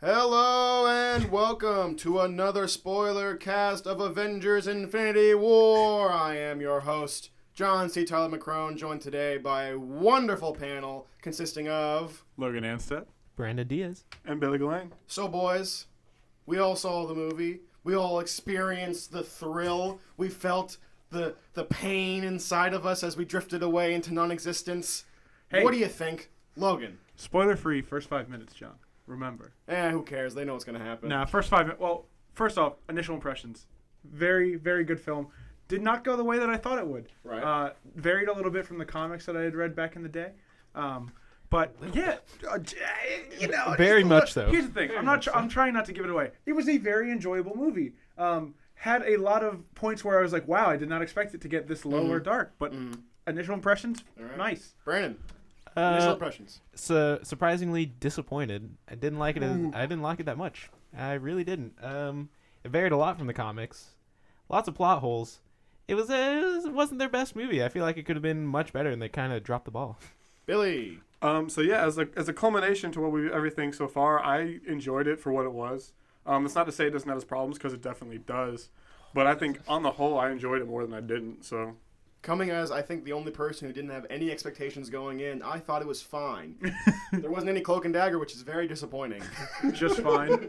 Hello and welcome to another spoiler cast of Avengers Infinity War. I am your host, John C. Tyler McCrone, joined today by a wonderful panel consisting of Logan Anstead, Brandon Diaz, and Billy Gillane. So boys, we all saw the movie. We all experienced the thrill. We felt the pain inside of us as we drifted away into non-existence. Hey. What do you think? Logan. Spoiler-free, first 5 minutes, John. Remember. Who cares? They know what's going to happen. Nah, first 5 minutes. Well, first off, initial impressions. Very, very good film. Did not go the way that I thought it would. Right. Varied a little bit from the comics that I had read back in the day. But yeah, very much so. Here's the thing. I'm trying not to give it away. It was a very enjoyable movie. Had a lot of points where I was like, wow, I did not expect it to get this low or dark. But initial impressions, right. Nice. Brandon. Initial impressions. So surprisingly disappointed. I didn't like it. I didn't like it that much. I really didn't. It varied a lot from the comics. Lots of plot holes. It wasn't their best movie. I feel like it could have been much better, and they kind of dropped the ball. Billy. So yeah, as a culmination to everything so far, I enjoyed it for what it was. It's not to say it doesn't have its problems, because it definitely does. But I think on the whole, I enjoyed it more than I didn't. So, coming as I think the only person who didn't have any expectations going in, I thought it was fine. There wasn't any cloak and dagger, which is very disappointing. Just fine.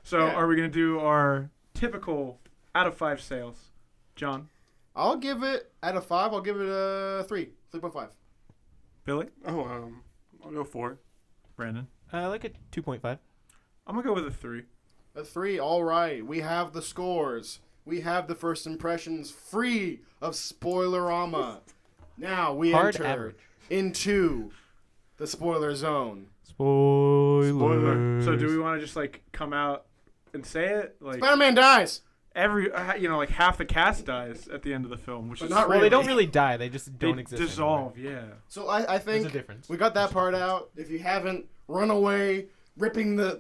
So Yeah. Are we going to do our typical out of 5 sales? John? I'll give it, out of 5, I'll give it a 3.5. Billy? I'll go 4. Brandon? I like it 2.5. I'm going to go with a 3. A 3, all right. We have the scores. We have the first impressions free of Spoilerama. Now we Hard enter average. into the spoiler zone. Spoiler. So do we want to just come out and say it? Spider-Man dies! Like half the cast dies at the end of the film, which But is not Well, they really. don't really die. They just don't they exist dissolve. anymore. Yeah. So I There's think a difference. we got that part out. If you haven't, run away, ripping the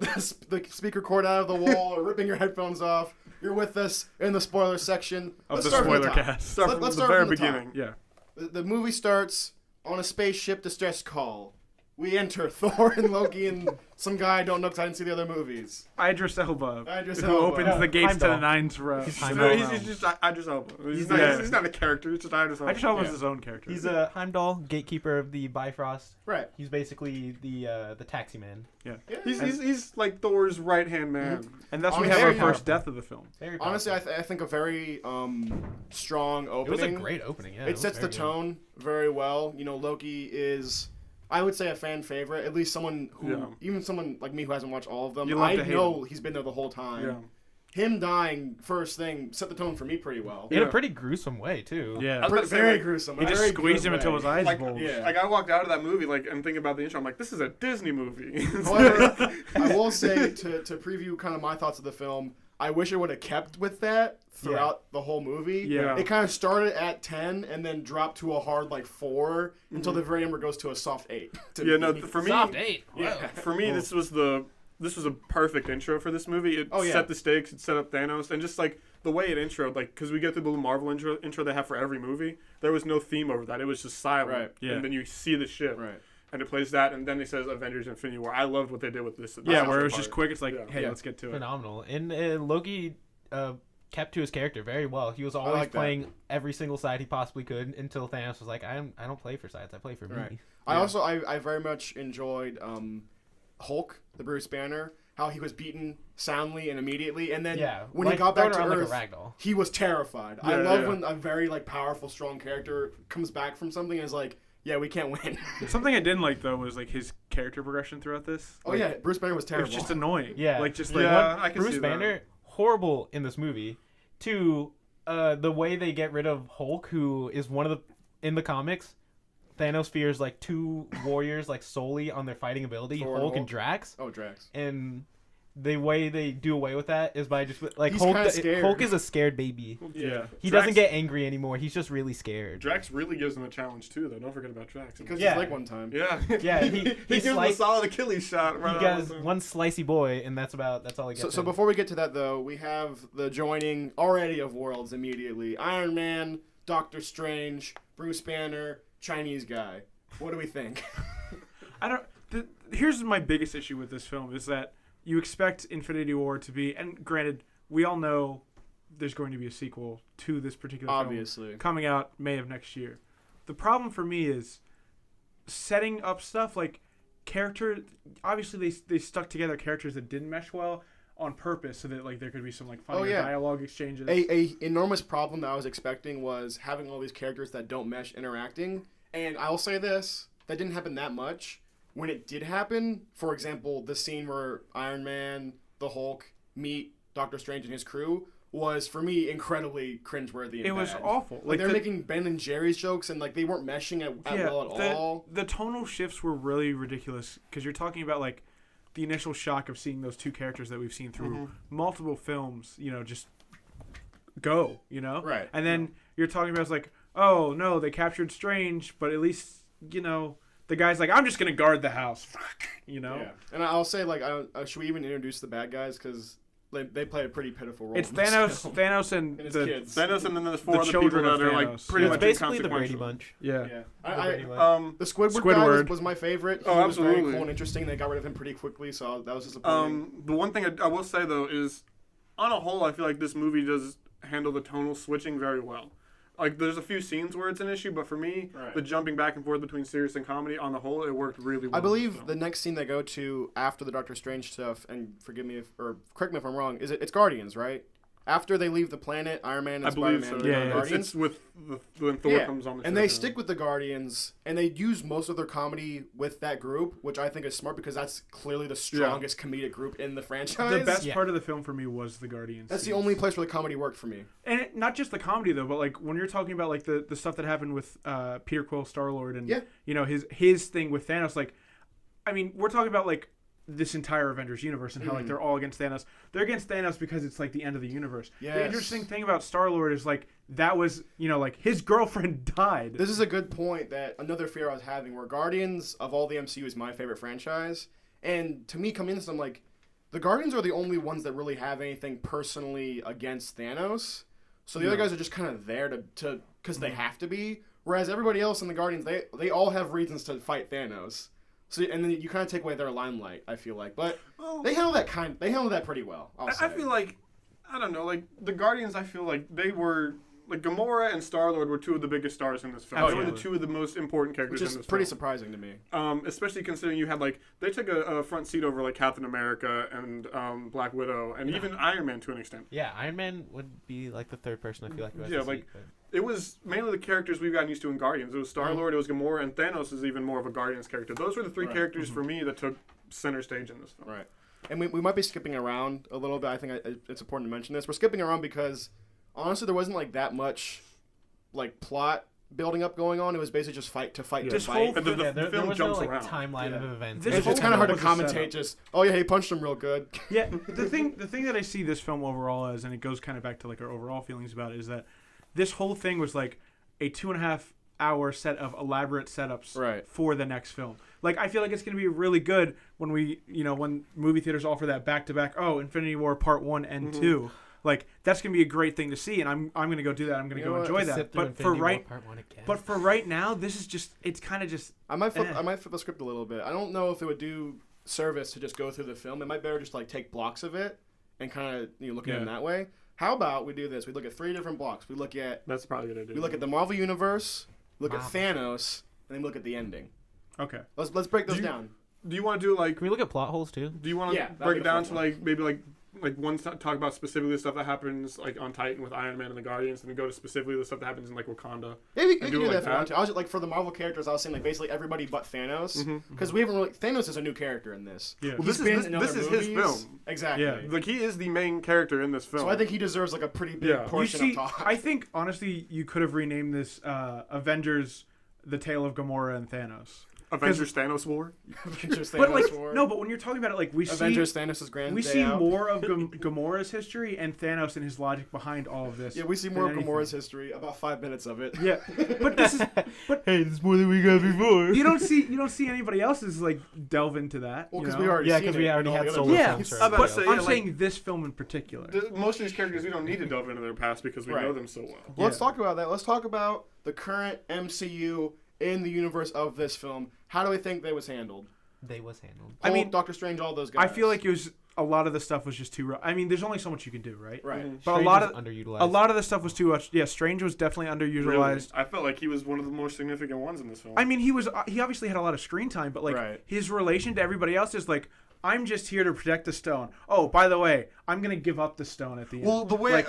speaker cord out of the wall or ripping your headphones off. You're with us in the spoiler section. Of Let's the start from spoiler the top. cast. Start from Let's the start very from the top. beginning. Yeah. The movie starts on a spaceship distress call. We enter Thor and Loki and some guy I don't know because I didn't see the other movies. Idris Elba. Idris who Elba. opens the gates to the Heimdall. Nines row. He's No, Heimdall. he's just Idris Elba. He's Yeah. not a character. He's just Idris Elba. Idris Elba's Yeah. his own character. He's a Heimdall, gatekeeper of the Bifrost. Right. He's basically the taxi man. yeah. Yeah. He's like Thor's right hand man. And thus we Honestly, have our very first death of the film. Very Honestly, powerful. I think a very strong it opening. was a great opening. Yeah, It sets the very good. tone very well. You know, Loki is, I would say, a fan favorite. At least someone who, even someone like me who hasn't watched all of them, You love I to hate know he's been there the whole time. Yeah. Him dying first thing set the tone for me pretty well. In a Yeah. pretty gruesome way too. Yeah. I was about to say, Very like, gruesome. He a just very squeezed good him until way. his eyes Like, bulged. Yeah. Like I walked out of that movie and thinking about the intro. I'm like, this is a Disney movie. However, I will say to preview kind of my thoughts of the film, I wish it would have kept with that throughout the whole movie. Yeah. It kind of started at 10 and then dropped to a hard 4 until the very end where it goes to a soft 8. to Yeah, no, me. for me, Soft 8. Yeah. for me, this was a perfect intro for this movie. It Oh, yeah. set the stakes, it set up Thanos, and just the way it introed, because we get through the Marvel intro they have for every movie, there was no theme over that. It was just silent. Right. Yeah. And then you see the ship. Right. And it plays that, and then it says Avengers Infinity War. I loved what they did with this. Yeah, this where it was part. just quick. It's like, Yeah. hey, Yeah. let's get to it. Phenomenal. And Loki kept to his character very well. He was always like that. playing every single side he possibly could until Thanos was like, I don't play for sides. I play for Right. me. I very much enjoyed Hulk, the Bruce Banner, how he was beaten soundly and immediately, and then Yeah. when he got back to thrown around Earth, like a ragdoll. he was terrified. I Yeah, love yeah. when a very powerful, strong character comes back from something and is like, yeah, we can't win. Something I didn't like though was his character progression throughout this. Oh yeah, Bruce Banner was It terrible. was just annoying. Yeah. Yeah, I can Bruce see that. Banner, horrible in this movie. Two, the way they get rid of Hulk, who is one of the in the comics, Thanos fears 2 warriors solely on their fighting ability, Thor and Hulk and Hulk? Drax, Oh, Drax. and the way they do away with that is by just He's Hulk. kinda scared. Hulk is a scared baby. Yeah. He Drax- doesn't get angry anymore. He's just really scared. Drax really gives him a challenge too, though. Don't forget about Drax. Because Yeah. his leg one time. Yeah. Yeah, he he gives him a sliced- solid Achilles shot. Right He out gets of the- one slicey boy, and that's all he gets. So in. before we get to that, though, we have the joining already of worlds immediately. Iron Man, Doctor Strange, Bruce Banner, Chinese guy. What do we think? I don't. Here's my biggest issue with this film is that you expect Infinity War to be, and granted, we all know there's going to be a sequel to this particular Obviously. film coming out May of next year. The problem for me is setting up stuff like obviously they stuck together characters that didn't mesh well on purpose so that like there could be some like funny dialogue exchanges. A enormous problem that I was expecting was having all these characters that don't mesh interacting. And I'll say this, that didn't happen that much. When it did happen, for example, the scene where Iron Man, the Hulk meet Doctor Strange and his crew was, for me, incredibly cringeworthy and it was bad. awful. Like they're making Ben and Jerry's jokes, and like they weren't meshing well at all. The tonal shifts were really ridiculous because you're talking about like the initial shock of seeing those two characters that we've seen through multiple films, just go, Right. And then you're talking about it's like, oh no, they captured Strange, but at least the guy's like, I'm just gonna guard the house, Yeah. And I'll say like, should we even introduce the bad guys because they play a pretty pitiful role. It's in this Thanos, film. Thanos and his the kids. Thanos, and then there's four The other people children that of are like Thanos. pretty It's much basically the Brady inconsequential. Bunch. Yeah. The Squidward guy was my favorite. He was very absolutely. cool and interesting. They got rid of him pretty quickly, so that was disappointing. The one thing I will say though is, on a whole, I feel like this movie does handle the tonal switching very well. Like, there's a few scenes where it's an issue, but for me, Right. the jumping back and forth between serious and comedy, on the whole, it worked really well. I believe the next scene they go to after the Doctor Strange stuff, and correct me if I'm wrong, it's Guardians, right? After they leave the planet, Iron Man and I believe Spider-Man so. go Yeah, to yeah. Guardians. It's with when Thor comes on the show. And they stick with the Guardians, and they use most of their comedy with that group, which I think is smart because that's clearly the strongest comedic group in the franchise. The best part of the film for me was the Guardians. That's the scenes. only place where the comedy worked for me. And not just the comedy though, but like when you're talking about like the stuff that happened with Peter Quill, Star-Lord, and his thing with Thanos. Like, I mean, we're talking about like this entire Avengers universe and how like they're all against Thanos. They're against Thanos because it's like the end of the universe. Yes. The interesting thing about Star-Lord is like that was like his girlfriend died. This is a good point that another fear I was having, where Guardians of all the MCU is my favorite franchise, and to me coming into this, I'm like, the Guardians are the only ones that really have anything personally against Thanos. So the other guys are just kind of there to because they have to be. Whereas everybody else in the Guardians, they all have reasons to fight Thanos. So and then you kind of take away their limelight, I feel like. But they handle that pretty well. I feel like, I don't know, like the Guardians. I feel like they were like Gamora and Star-Lord were two of the biggest stars in this film. They were the two of the most important characters which is in this pretty film. surprising to me. Especially considering you had like they took a front seat over like Captain America and Black Widow and even Iron Man to an extent. Yeah, Iron Man would be like the third person I feel like who has Yeah, to like see, but- it was mainly the characters we've gotten used to in Guardians. It was Star-Lord, it was Gamora, and Thanos is even more of a Guardians character. Those were the three characters for me that took center stage in this film. Right. And we might be skipping around a little bit. I think it's important to mention this. We're skipping around because honestly there wasn't like that much like plot building up going on. It was basically just fight to fight. Yeah. To This fight. whole And the there film was jumps no like around. timeline of events. This It's whole kind of hard to was a setup. commentate. Just he punched him real good. Yeah, the thing that I see this film overall as, and it goes kind of back to like our overall feelings about it, is that this whole thing was like a 2.5 hour set of elaborate setups for the next film. Like, I feel like it's going to be really good when when movie theaters offer that back to back. Oh, Infinity War Part 1 and 2. Like, that's going to be a great thing to see, and I'm going to go do that. I'm going to go enjoy that. But for right now, this is just, it's kind of just. I might flip the script a little bit. I don't know if it would do service to just go through the film. It might better just like take blocks of it and kind of look at it in that way. How about we do this? We look at 3 different blocks. We look at That's probably a good idea. we look at the Marvel Universe, we look at Thanos, and then we look at the ending. Okay. Let's break those down. Do you want to do like? Can we look at plot holes too? Do you want to Yeah, that'd break be it the down fun to one. like maybe like one talk about specifically the stuff that happens like on Titan with Iron Man and the Guardians, and then go to specifically the stuff that happens in like Wakanda? Yeah, we can do do it that like if you want that. to. I was just, like for the Marvel characters, I was saying like basically everybody but Thanos, because we haven't really. Thanos is a new character in this. Yeah. Well, He's this been is in this other is his movies. film. Exactly. Yeah. Like he is the main character in this film. So I think he deserves like a pretty big Yeah. portion of talk. I think honestly, you could have renamed this Avengers: The Tale of Gamora and Thanos. Avengers Thanos War. Avengers But Thanos like, War. no, but when you're talking about it, like Avengers Thanos' grand we day see out. more of Gamora's history and Thanos and his logic behind all of this. Yeah, we see than more of anything. Gamora's history. About 5 minutes of it. Yeah, but this is Hey, this is more than we got before. you don't see anybody else's like delve into that. Well, you because know? we already Yeah, seen 'cause it we in already all had the other solo movies. Yeah, films I was about but to say, I'm like- saying this film in particular. Most of these characters we don't need to delve into their past because we Right. know them so well. Well, let's talk about that. Let's talk about the current MCU in the universe of this film. How do we think they was handled? They was handled. I mean, Doctor Strange, all those guys. I feel like it was a lot of the stuff was just too. I mean, there's only so much you can do, right? Right. Mm-hmm. But Strange a lot was of underutilized. a lot of the stuff was too much. Yeah, Strange was definitely underutilized. Really? I felt like he was one of the more significant ones in this film. I mean, he obviously had a lot of screen time, but like his relation to everybody else is like, I'm just here to protect the stone. Oh, by the way, I'm gonna give up the stone at the end. Well, the way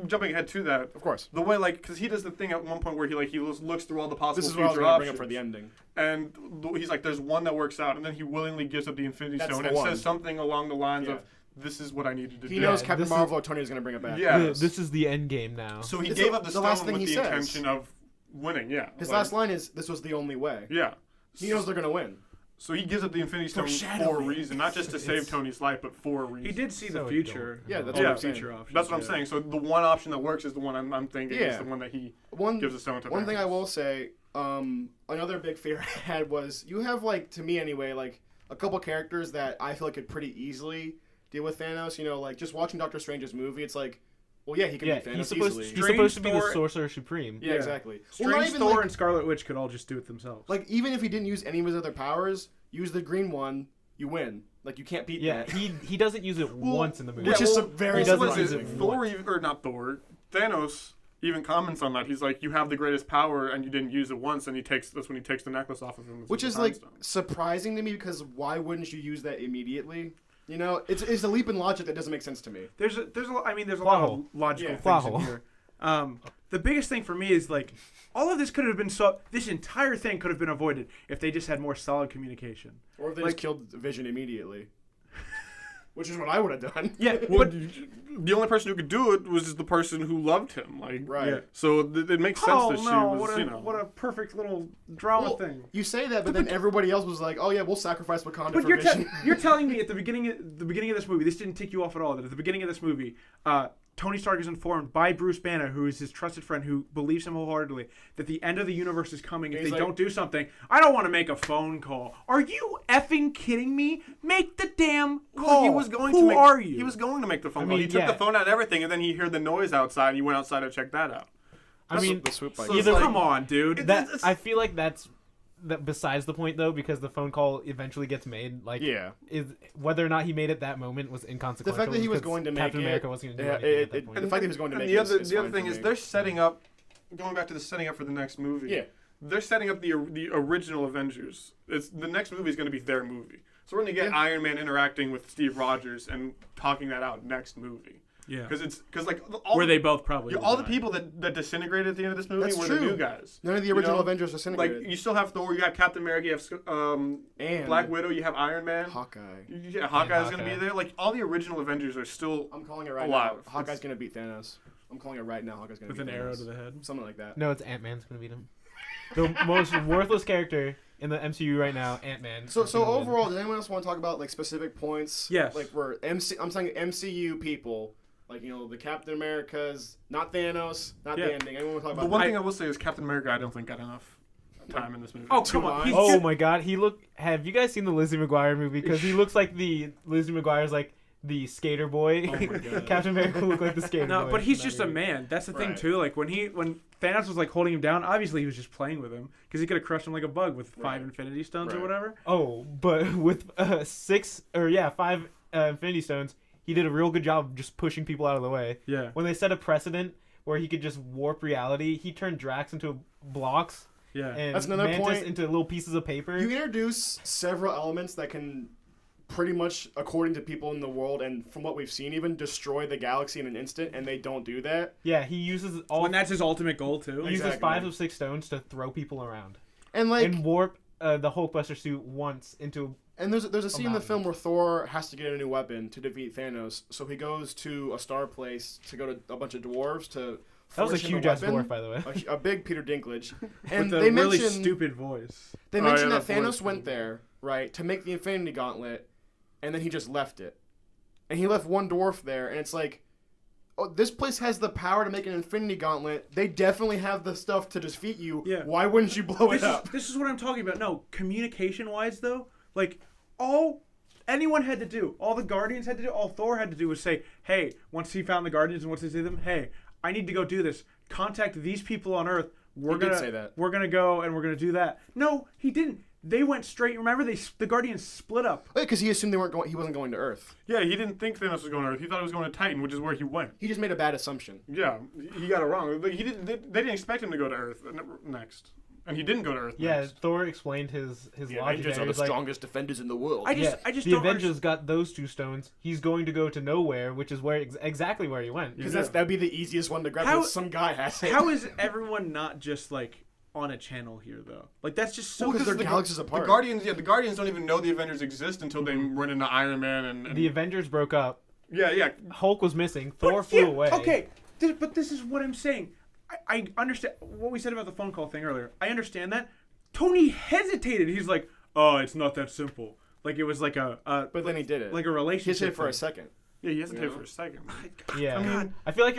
jumping ahead to that, of course, the way because he does the thing at one point where he looks through all the possible this is what I was future gonna bring options, up for the ending, and he's like, there's one that works out, and then he willingly gives up the Infinity Stone and says something along the lines of, "This is what I needed to do." He knows Captain Marvel or Tony is gonna bring it back. Yeah, this is the end game now. So he gave up the stone with the intention of winning. Yeah, his last line is, "This was the only way." Yeah, he knows they're gonna win. So he gives up the Infinity Stone for a reason, not just to save Tony's life, but for a reason. He did see the future. Yeah, that's what I'm future options. That's what I'm saying. So the one option that works is the one I'm thinking is the one that he gives the stone to. One thing I will say, another big fear I had was you have to me anyway, a couple characters that I feel like could pretty easily deal with Thanos. You know, just watching Doctor Strange's movie, it's like, well, yeah, he can beat Thanos easily. He's supposed to be the Sorcerer Supreme. Yeah, exactly. Strange, Thor, and Scarlet Witch could all just do it themselves. Even if he didn't use any of his other powers, use the green one, you win. You can't beat that. he doesn't use it once in the movie. Which is very surprising. Thanos even comments on that. He's like, you have the greatest power and you didn't use it once, and that's when he takes the necklace off of him. Which is surprising to me, because why wouldn't you use that immediately? You know, it's a leap in logic that doesn't make sense to me. There's a lot of logical things in here. The biggest thing for me is all of this could have been this entire thing could have been avoided if they just had more solid communication. Or if they just killed Vision immediately. Which is what I would have done. Yeah, but the only person who could do it was the person who loved him. Right. Yeah. So it makes sense that she was, what a perfect little drama thing. You say that, but then everybody else was like, "Oh yeah, we'll sacrifice Wakanda for Vision." You're telling me at the beginning of this movie, this didn't tick you off at all. That at the beginning of this movie, Tony Stark is informed by Bruce Banner, who is his trusted friend, who believes him wholeheartedly, that the end of the universe is coming if they don't do something. I don't want to make a phone call. Are you effing kidding me? Make the damn call. He was going Who are you? He was going to make the phone call. He took the phone out and everything, and then he heard the noise outside, and he went outside to check that out. Come on, dude. I feel like that's besides the point, though, because the phone call eventually gets made. Is whether or not he made it that moment was inconsequential. The fact that he was going to make Captain America wasn't going to do anything at that point. And the fact that he was going to make it. The other thing is they're setting up. Going back to the setting up for the next movie. Yeah. They're setting up the original Avengers. The next movie is going to be their movie. So we're going to get Iron Man interacting with Steve Rogers and talking that out next movie. Yeah, because they both probably all the people that disintegrated at the end of this movie were the new guys. None of the original Avengers disintegrated. You still have Thor, you got Captain America, you have and Black Widow, you have Iron Man, Hawkeye. Yeah, Hawkeye's gonna be there. All the original Avengers are still. I'm calling it right now. Hawkeye's gonna beat Thanos. I'm calling it right now. Hawkeye's gonna beat Thanos. With an arrow to the head, something like that. No, it's Ant-Man's gonna beat him. The most worthless character in the MCU right now, Ant-Man. So overall, does anyone else want to talk about specific points? Yes. I'm saying MCU people. The Captain Americas, not Thanos, not the ending. Anyone want to talk about the one thing I will say is Captain America, I don't think got enough time in this movie. Oh, come on. Oh, my God. Have you guys seen the Lizzie McGuire movie? Because he looks like Lizzie McGuire's the skater boy. Oh, my God. Captain America looked like the skater boy. No, but he's just a man. That's the thing, too. When Thanos was holding him down, obviously he was just playing with him. Because he could have crushed him like a bug with 5 Infinity Stones or whatever. Oh, but with 5 Infinity Stones, he did a real good job of just pushing people out of the way. Yeah. When they set a precedent where he could just warp reality, he turned Drax into blocks. Yeah. And that's another Mantis point. Into little pieces of paper. You introduce several elements that can pretty much, according to people in the world and from what we've seen even, destroy the galaxy in an instant, and they don't do that. Yeah, he uses and that's his ultimate goal, too. He uses 5 of 6 stones to throw people around. And warp the Hulkbuster suit once into... And there's a scene in the film where Thor has to get a new weapon to defeat Thanos, so he goes to a star place to go to a bunch of dwarves to. That was a huge ass dwarf, by the way. A big Peter Dinklage, and with they really stupid voice. They mentioned that Thanos went there to make the Infinity Gauntlet, and then he just left it, and he left one dwarf there, and it's like, oh, this place has the power to make an Infinity Gauntlet. They definitely have the stuff to defeat you. Yeah. Why wouldn't you blow it up? This is what I'm talking about. No, communication-wise though. All anyone had to do, all the Guardians had to do, all Thor had to do was say, hey, once he found the Guardians and once he see them, hey, I need to go do this. Contact these people on Earth. We're gonna say that. We're gonna go and we're gonna do that. No, he didn't. They went straight. Remember, the Guardians split up. Because he assumed he wasn't going to Earth. Yeah, he didn't think Thanos was going to Earth. He thought he was going to Titan, which is where he went. He just made a bad assumption. Yeah, he got it wrong. Like, they didn't expect him to go to Earth next. And he didn't go to Earth next. Thor explained his The logic. Avengers are the strongest defenders in the world. I just the don't Avengers got those 2 stones. He's going to go to nowhere, which is where exactly where he went. Because that'd be the easiest one to grab. Because some guy has it. How is everyone not just like on a channel here though? Like that's just so. Because they're galaxies apart. The Guardians don't even know the Avengers exist until they run into Iron Man and the Avengers broke up. Yeah. Hulk was missing. Thor flew away. Okay, but this is what I'm saying. I understand what we said about the phone call thing earlier. I understand that. Tony hesitated. He's like, "Oh, it's not that simple." Like it was like but then he did it. Like a relationship. He did it for a second. Yeah, he hesitated for a second. Yeah, I mean, I feel like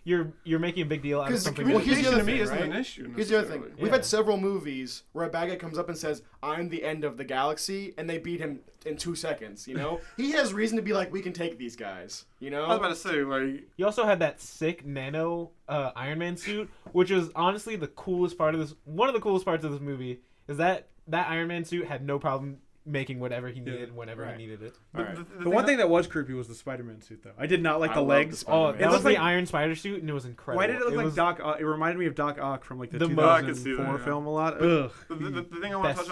you're making a big deal out of something. Well, here's the other to me thing, isn't right? an issue. Here's the other thing. We've had several movies where a bad guy comes up and says, "I'm the end of the galaxy," and they beat him in 2 seconds. You know, he has reason to be like, "We can take these guys." You know. I was about to say, like, You also had that sick nano Iron Man suit, which is honestly the coolest part of this. One of the coolest parts of this movie is that Iron Man suit had no problem making whatever he needed whenever he needed it. The one thing that was creepy was the Spider-Man suit, though. I did not like the legs. Oh, that was like the Iron Spider suit, and it was incredible. Why did it look like Doc Ock? It reminded me of Doc Ock from like the I could see 2004 that, film a lot. Ugh. The thing I want to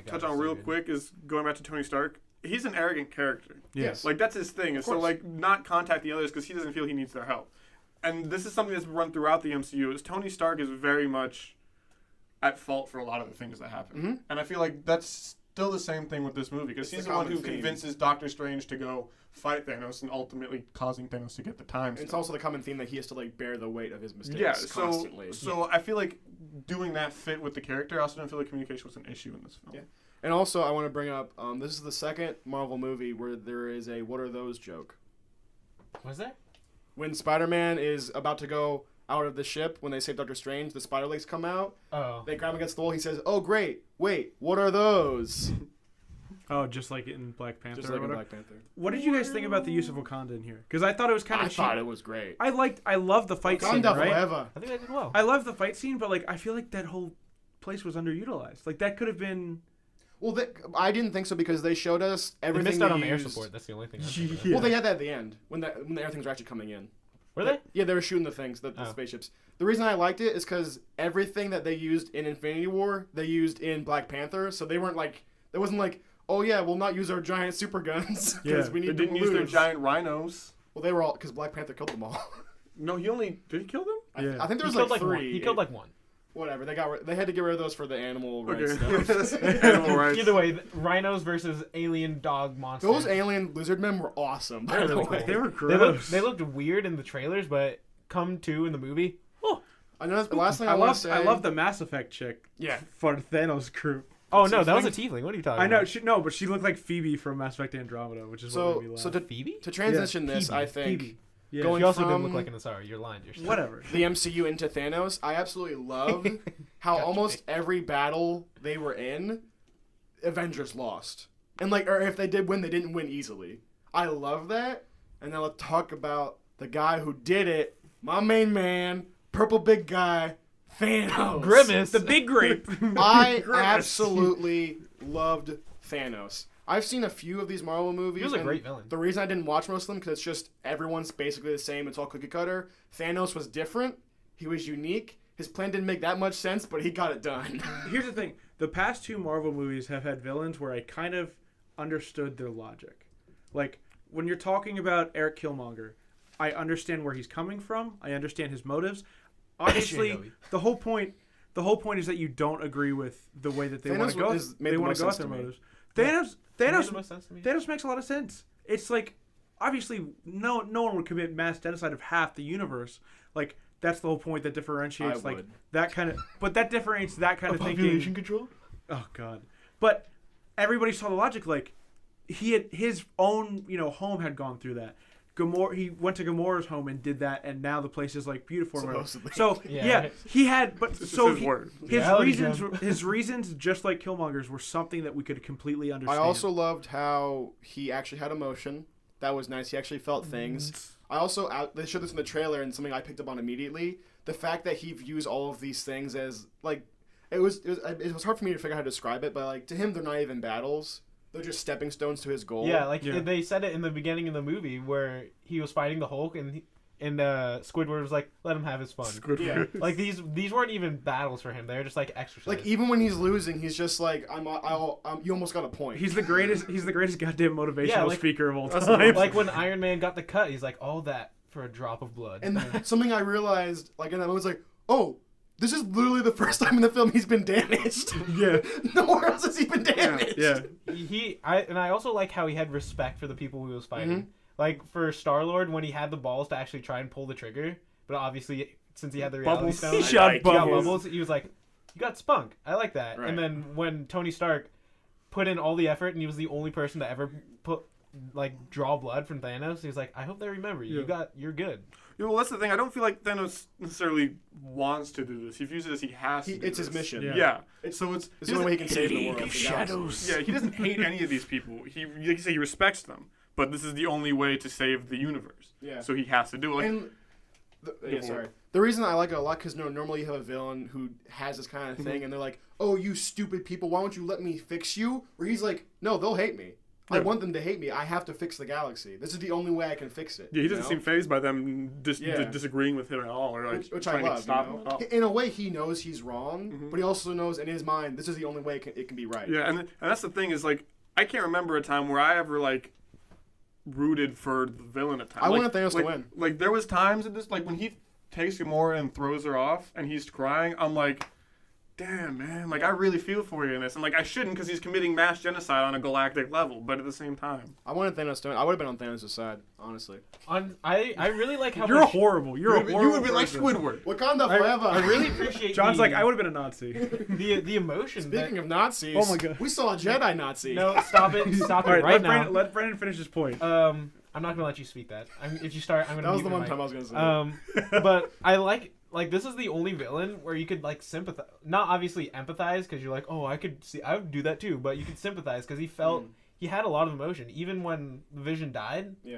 touch on real quick is going back to Tony Stark. He's an arrogant character. Yes. Like, that's his thing. So, like, not contact the others because he doesn't feel he needs their help. And this is something that's run throughout the MCU, is Tony Stark is very much at fault for a lot of the things that happen. Mm-hmm. And I feel like that's still the same thing with this movie, because he's the one who convinces Doctor Strange to go fight Thanos and ultimately causing Thanos to get the time. It's also the common theme that he has to like bear the weight of his mistakes constantly. So I feel like doing that fit with the character. I also don't feel like communication was an issue in this film. Yeah. And also, I want to bring up, this is the second Marvel movie where there is a "what are those" joke. What's that? When Spider-Man is about to go out of the ship, when they save Doctor Strange, the spider legs come out. Oh. They grab him against the wall. He says, "Oh, great. Wait, what are those?" Oh, just like in Black Panther. Just like in Black Panther. What did you guys think about the use of Wakanda in here? Because I thought it was kind of cheap. I thought it was great. I loved the fight scene, Wakanda right? forever. I think I did well. I love the fight scene, but like I feel like that whole place was underutilized. Like that could have been. Well, I didn't think so because they showed us They everything. missed out on the air support. That's the only thing. Yeah. Well, they had that at the end when the air things were actually coming in. Were they? Yeah, they were shooting the things, the spaceships. The reason I liked it is because everything that they used in Infinity War, they used in Black Panther. So they weren't like, it wasn't like, oh yeah, we'll not use our giant super guns because we need They didn't use their giant rhinos. Well, they were all because Black Panther killed them all. No, did he kill them? Yeah. I think there was like three. one. He killed like one. Whatever. They had to get rid of those for the animal rights stuff. Animal rights. Either way, rhinos versus alien dog monsters. Those alien lizard men were awesome. By the way. They were gross. They looked weird in the trailers, but come to in the movie. Oh, I know. The last thing I want to say. I love the Mass Effect chick. Yeah. For Thanos' crew. Oh no, that was a tiefling. What are you talking about? I know, but she looked like Phoebe from Mass Effect Andromeda, which is what made me laugh. So Phoebe? to transition this, Phoebe. I think. Phoebe. Yeah. Going She also from didn't look like an Asari. You're lying to yourself. Whatever. the MCU into Thanos, I absolutely love how almost every battle they were in, Avengers lost. And or if they did win, they didn't win easily. I love that. And now let's talk about the guy who did it. My main man, purple big guy, Thanos. Grimace. The big grape. I absolutely loved Thanos. I've seen a few of these Marvel movies. He was a great villain. The reason I didn't watch most of them because it's just everyone's basically the same. It's all cookie cutter. Thanos was different. He was unique. His plan didn't make that much sense, but he got it done. Here's the thing. The past 2 Marvel movies have had villains where I kind of understood their logic. Like, when you're talking about Eric Killmonger, I understand where he's coming from. I understand his motives. Obviously, the whole point is that you don't agree with the way that they want to go. They want to go with their motives. Thanos makes a lot of sense. It's like, obviously, no one would commit mass genocide of half the universe. Like, that's the whole point that differentiates that kind of. But that differentiates that kind of thinking. Population control. Oh God! But everybody saw the logic. Like, he had his own, home had gone through that. He went to Gamora's home and did that, and now the place is like beautiful. Supposedly. So he had, but so his reasons, just like Killmonger's, were something that we could completely understand. I also loved how he actually had emotion. That was nice. He actually felt things. I also they showed this in the trailer, and something I picked up on immediately: the fact that he views all of these things as like it was hard for me to figure out how to describe it, but like to him, they're not even battles. They're just stepping stones to his goal. Yeah, they said it in the beginning of the movie where he was fighting the Hulk and Squidward was like, let him have his fun. Yeah. Like these weren't even battles for him. They're just like exercise. Like even when he's losing, he's just like, you almost got a point. He's the greatest goddamn motivational speaker of all time. Like when Iron Man got the cut, he's like, all that for a drop of blood. And something I realized, like in that moment, was like, oh, this is literally the first time in the film he's been damaged. Yeah. Nowhere else has he been damaged. Yeah. I also like how he had respect for the people he was fighting. Mm-hmm. Like for Star-Lord, when he had the balls to actually try and pull the trigger, but obviously since he had the reality stone, he shot bubbles. He was like, "You got spunk." I like that. Right. And then when Tony Stark put in all the effort, and he was the only person to ever draw blood from Thanos, he was like, "I hope they remember you. Yeah. You're good." Yeah, well, that's the thing. I don't feel like Thanos necessarily wants to do this. He views it as he has to. It's his mission. Yeah. So it's the only way he can save the world. Shadows. Yeah, he doesn't hate any of these people. Like you say, he respects them. But this is the only way to save the universe. Yeah. So he has to do it. Sorry. The reason I like it a lot because normally you have a villain who has this kind of thing, and they're like, "Oh, you stupid people! Why won't you let me fix you?" Where he's like, "No, they'll hate me. I want them to hate me. I have to fix the galaxy. This is the only way I can fix it." Yeah, he doesn't seem fazed by them disagreeing with him at all, or like which trying I love. to stop him at all. In a way, he knows he's wrong, but he also knows in his mind this is the only way it can be right. Yeah, and that's the thing is like I can't remember a time where I ever like rooted for the villain at times. I wanted Thanos to win. Like there was times in this, like when he takes Gamora and throws her off, and he's crying. I'm like, damn man, like I really feel for you in this, and like I shouldn't because he's committing mass genocide on a galactic level. But at the same time, I wanted Thanos to win. I would have been on Thanos' side, honestly. I really like how You're horrible. You're a horrible. You would have been like person. Squidward. Wakanda forever. I really appreciate. John's like, I would have been a Nazi. the emotion. Speaking of Nazis, oh my God, we saw a Jedi Nazi. No, stop it! Stop it right, right now. Let Brandon finish his point. I'm not gonna let you speak that. If you start, I'm gonna. That was mute the my one mic. time I was gonna say. But I like this is the only villain where you could like sympathize, not obviously empathize because you're like, oh, I would do that too, but you could sympathize because he felt he had a lot of emotion even when Vision died. Yeah.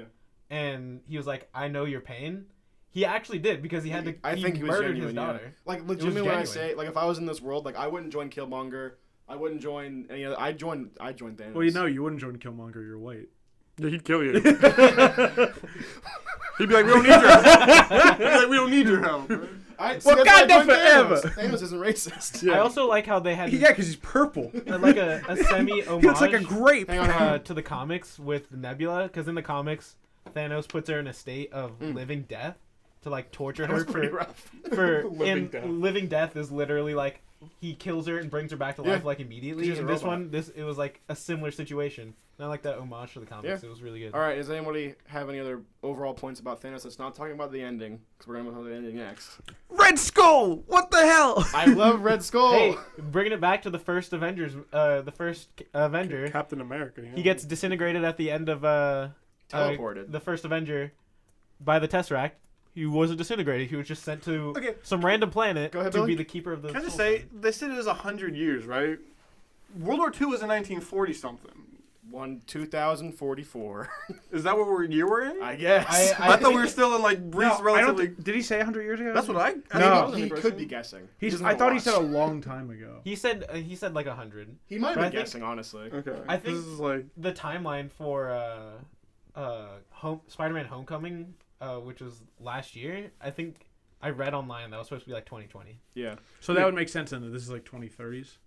And he was like, I know your pain. He actually did because he had to. I think he was murdered genuine, his daughter. Yeah. Like legitimately, when I say like if I was in this world, like I wouldn't join Killmonger. I wouldn't join any other. I'd join Thanos. Well, you wouldn't join Killmonger. You're white. Yeah, he'd kill you. He'd be like, we don't need your help. He'd be like, we don't need your help. Wakanda forever. Thanos isn't racist. Yeah. I also like how they had because he's purple. Like a semi homage. He looks like a grape. To the comics with Nebula, because in the comics, Thanos puts her in a state of living death to like torture her for living death is literally like he kills her and brings her back to life like immediately. In this one, it was like a similar situation. And I like that homage to the comics. It was really good. All right, does anybody have any other overall points about Thanos that's not talking about the ending? Because we're going to talk about the ending next. Red Skull! What the hell? I love Red Skull! Hey, bringing it back to the first Avengers, the first Avenger. Captain America. He gets disintegrated at the end of teleported. The first Avenger by the Tesseract. He wasn't disintegrated. He was just sent to some random planet to be the keeper of the. Can I just say, they said it was 100 years, right? World War II was in 1940 something. 2044. Is that what year we're in? I guess. I thought we were still in like brief, relatively. Did he say 100 years ago? That's what I. No, he could be guessing. I thought he said a long time ago. He said like 100. He might be guessing, honestly. Okay. I think this is like the timeline for Spider-Man: Homecoming, which was last year. I think I read online that was supposed to be like 2020. Yeah. So that would make sense then that this is like 2030s.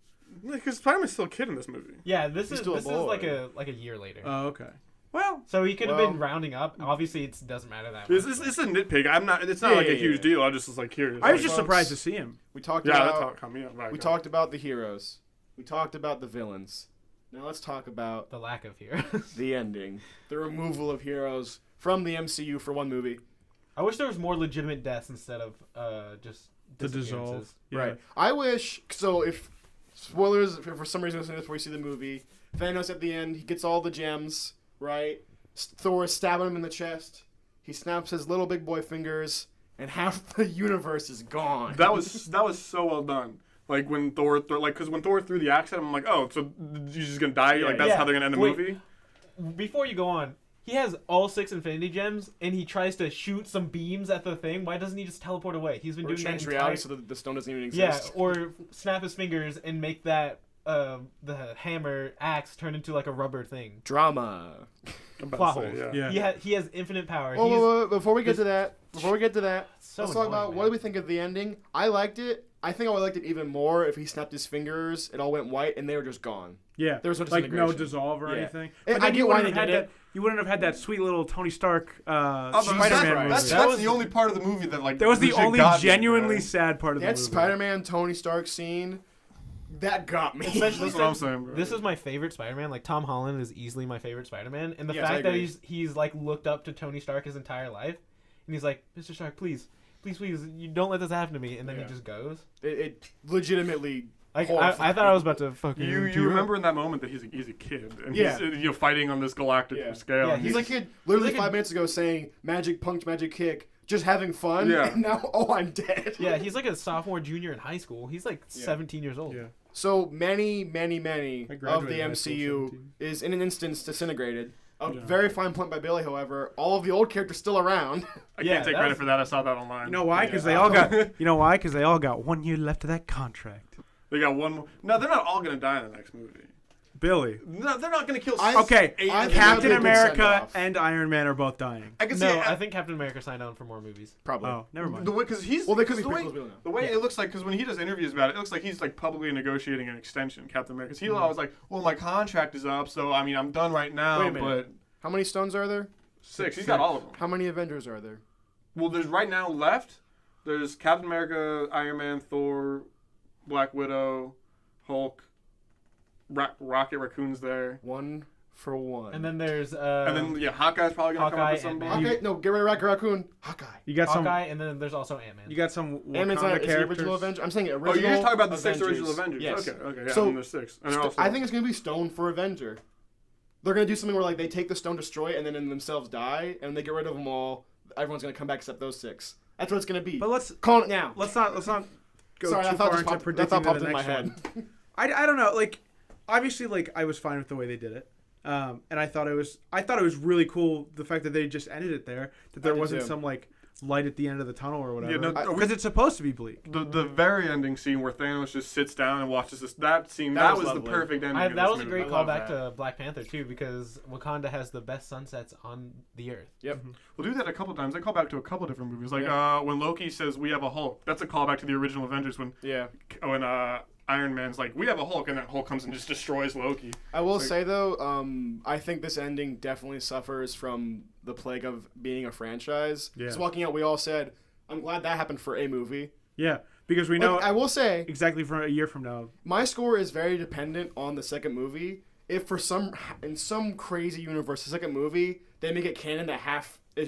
because Spider-Man's still a kid in this movie. Yeah, this is like a year later. Oh, okay. Well, so he could have been rounding up. Obviously, it doesn't matter that much. It's a nitpick. I'm not. It's not like a huge deal. I just was like curious. I was just surprised to see him. We talked we talked about the heroes. We talked about the villains. Now let's talk about the lack of heroes. The ending, the removal of heroes from the MCU for one movie. I wish there was more legitimate deaths instead of just the dissolve. Yeah. Right. I wish. So if spoilers, if for some reason listening to this before you see the movie, Thanos at the end, he gets all the gems. Right. Thor is stabbing him in the chest. He snaps his little big boy fingers, and half the universe is gone. That was so well done. Like when because when Thor threw the axe at him, I'm like, oh, so you're just gonna die? That's how they're gonna end the movie. Before you go on, he has all 6 Infinity Gems, and he tries to shoot some beams at the thing. Why doesn't he just teleport away? He's been Or doing change that reality so that the stone doesn't even Yeah, exist. or snap his fingers and make that the hammer axe turn into like a rubber thing. Drama. Plot holes. Yeah. He has infinite power. Wait, before we get to that, so let's talk annoying, about man. what do we think of the ending. I liked it. I think I would have liked it even more if he snapped his fingers, it all went white, and they were just gone. Yeah, there was no like no disintegration. dissolve or Yeah. anything. I But then get you why wouldn't they have did had it. that. You wouldn't have had that sweet little Tony Stark That's Spider-Man movie. That's the only part of the movie that like. That was the legit only got me, genuinely man. sad part of the That movie. Spider-Man Tony Stark scene, that got me. That's what I'm saying, bro. This is my favorite Spider-Man. Like Tom Holland is easily my favorite Spider-Man, and the Yes, I fact that agree. he's like looked up to Tony Stark his entire life, and he's like, Mr. Stark, please, you don't let this happen to me, and then Yeah. he just goes. It legitimately. Like horrifying. I thought I was about to fucking. You remember in that moment that he's a kid and Yeah. he's fighting on this galactic Yeah. scale. Yeah, and He's like a kid literally he's like 5 minutes ago saying magic punch, magic kick, just having fun. Yeah. And now, oh, I'm dead. Yeah, he's like a sophomore, junior in high school. He's like 17 years old. Yeah. So many I of graduated the high school MCU 17. is in an instance disintegrated. A Yeah. very fine point by Billy, however. All of the old characters still around. I Yeah, can't take that credit was- for that. I saw that online. You know why? Because Yeah. they all got. You know why? Because they all got 1 year left of that contract. They got one more. No, they're not all gonna die in the next movie. Billy. No, they're not gonna kill. Okay, I think that'd Captain be a good America send-off. and Iron Man are both dying. I can see. No, I think Captain America signed on for more movies. Probably. Oh, never mind. the way because he's Well, they could be the way, prequels, we don't know. the way Yeah. it looks like because when he does interviews about it, it looks like he's like publicly negotiating an extension. Captain America. 'Cause he always like, well, my contract is up, so I mean, I'm done right now. Wait a minute. But How many stones are there? 6. He's got all of them. How many Avengers are there? Well, there's right now left. There's Captain America, Iron Man, Thor, Black Widow, Hulk, Rocket Raccoon's there, One for one. And then there's and then yeah, Hawkeye's probably gonna come up Hawkeye with some. and bullshit. Okay, no, get rid of Rocket Raccoon. Hawkeye. You got some. Hawkeye, and then there's also Ant-Man. You got some Ant-Man's Wakanda not is the characters. original Avenger. I'm saying Oh, original. you're just talking about the 6 Avengers. original Avengers. Yes. Okay, yeah. So, and there's 6. And they're also, I think it's gonna be stone for Avenger. They're gonna do something where like they take the stone, destroy it, and then in themselves die, and they get rid of them all. Everyone's gonna come back except those 6. That's what it's gonna be. But let's Call it now. not go Sorry, too I thought far just into popped, that predicting thought popped the in my next head. one. I don't know. Like, obviously, like I was fine with the way they did it, and I thought it was really cool the fact that they just ended it there. That there did wasn't too. some like light at the end of the tunnel or whatever. Yeah, no, because it's supposed to be bleak. the very ending scene where Thanos just sits down and watches this. That scene. That That was was the lovely. perfect ending. of that this was a movie. great I love callback that. to Black Panther too, because Wakanda has the best sunsets on the earth. Yep. We'll do that a couple times. They call back to a couple different movies. Like when Loki says we have a Hulk. That's a callback to the original Avengers when Yeah. Iron Man's like we have a Hulk and then Hulk comes and just destroys Loki. I will Like- say though, I think this ending definitely suffers from the plague of being a franchise. Yeah. Just walking out, we all said, "I'm glad that happened for a movie." Yeah, because we know Like, I will say, exactly for a year from now. my score is very dependent on the second movie. If for in some crazy universe, the second movie they make it canon that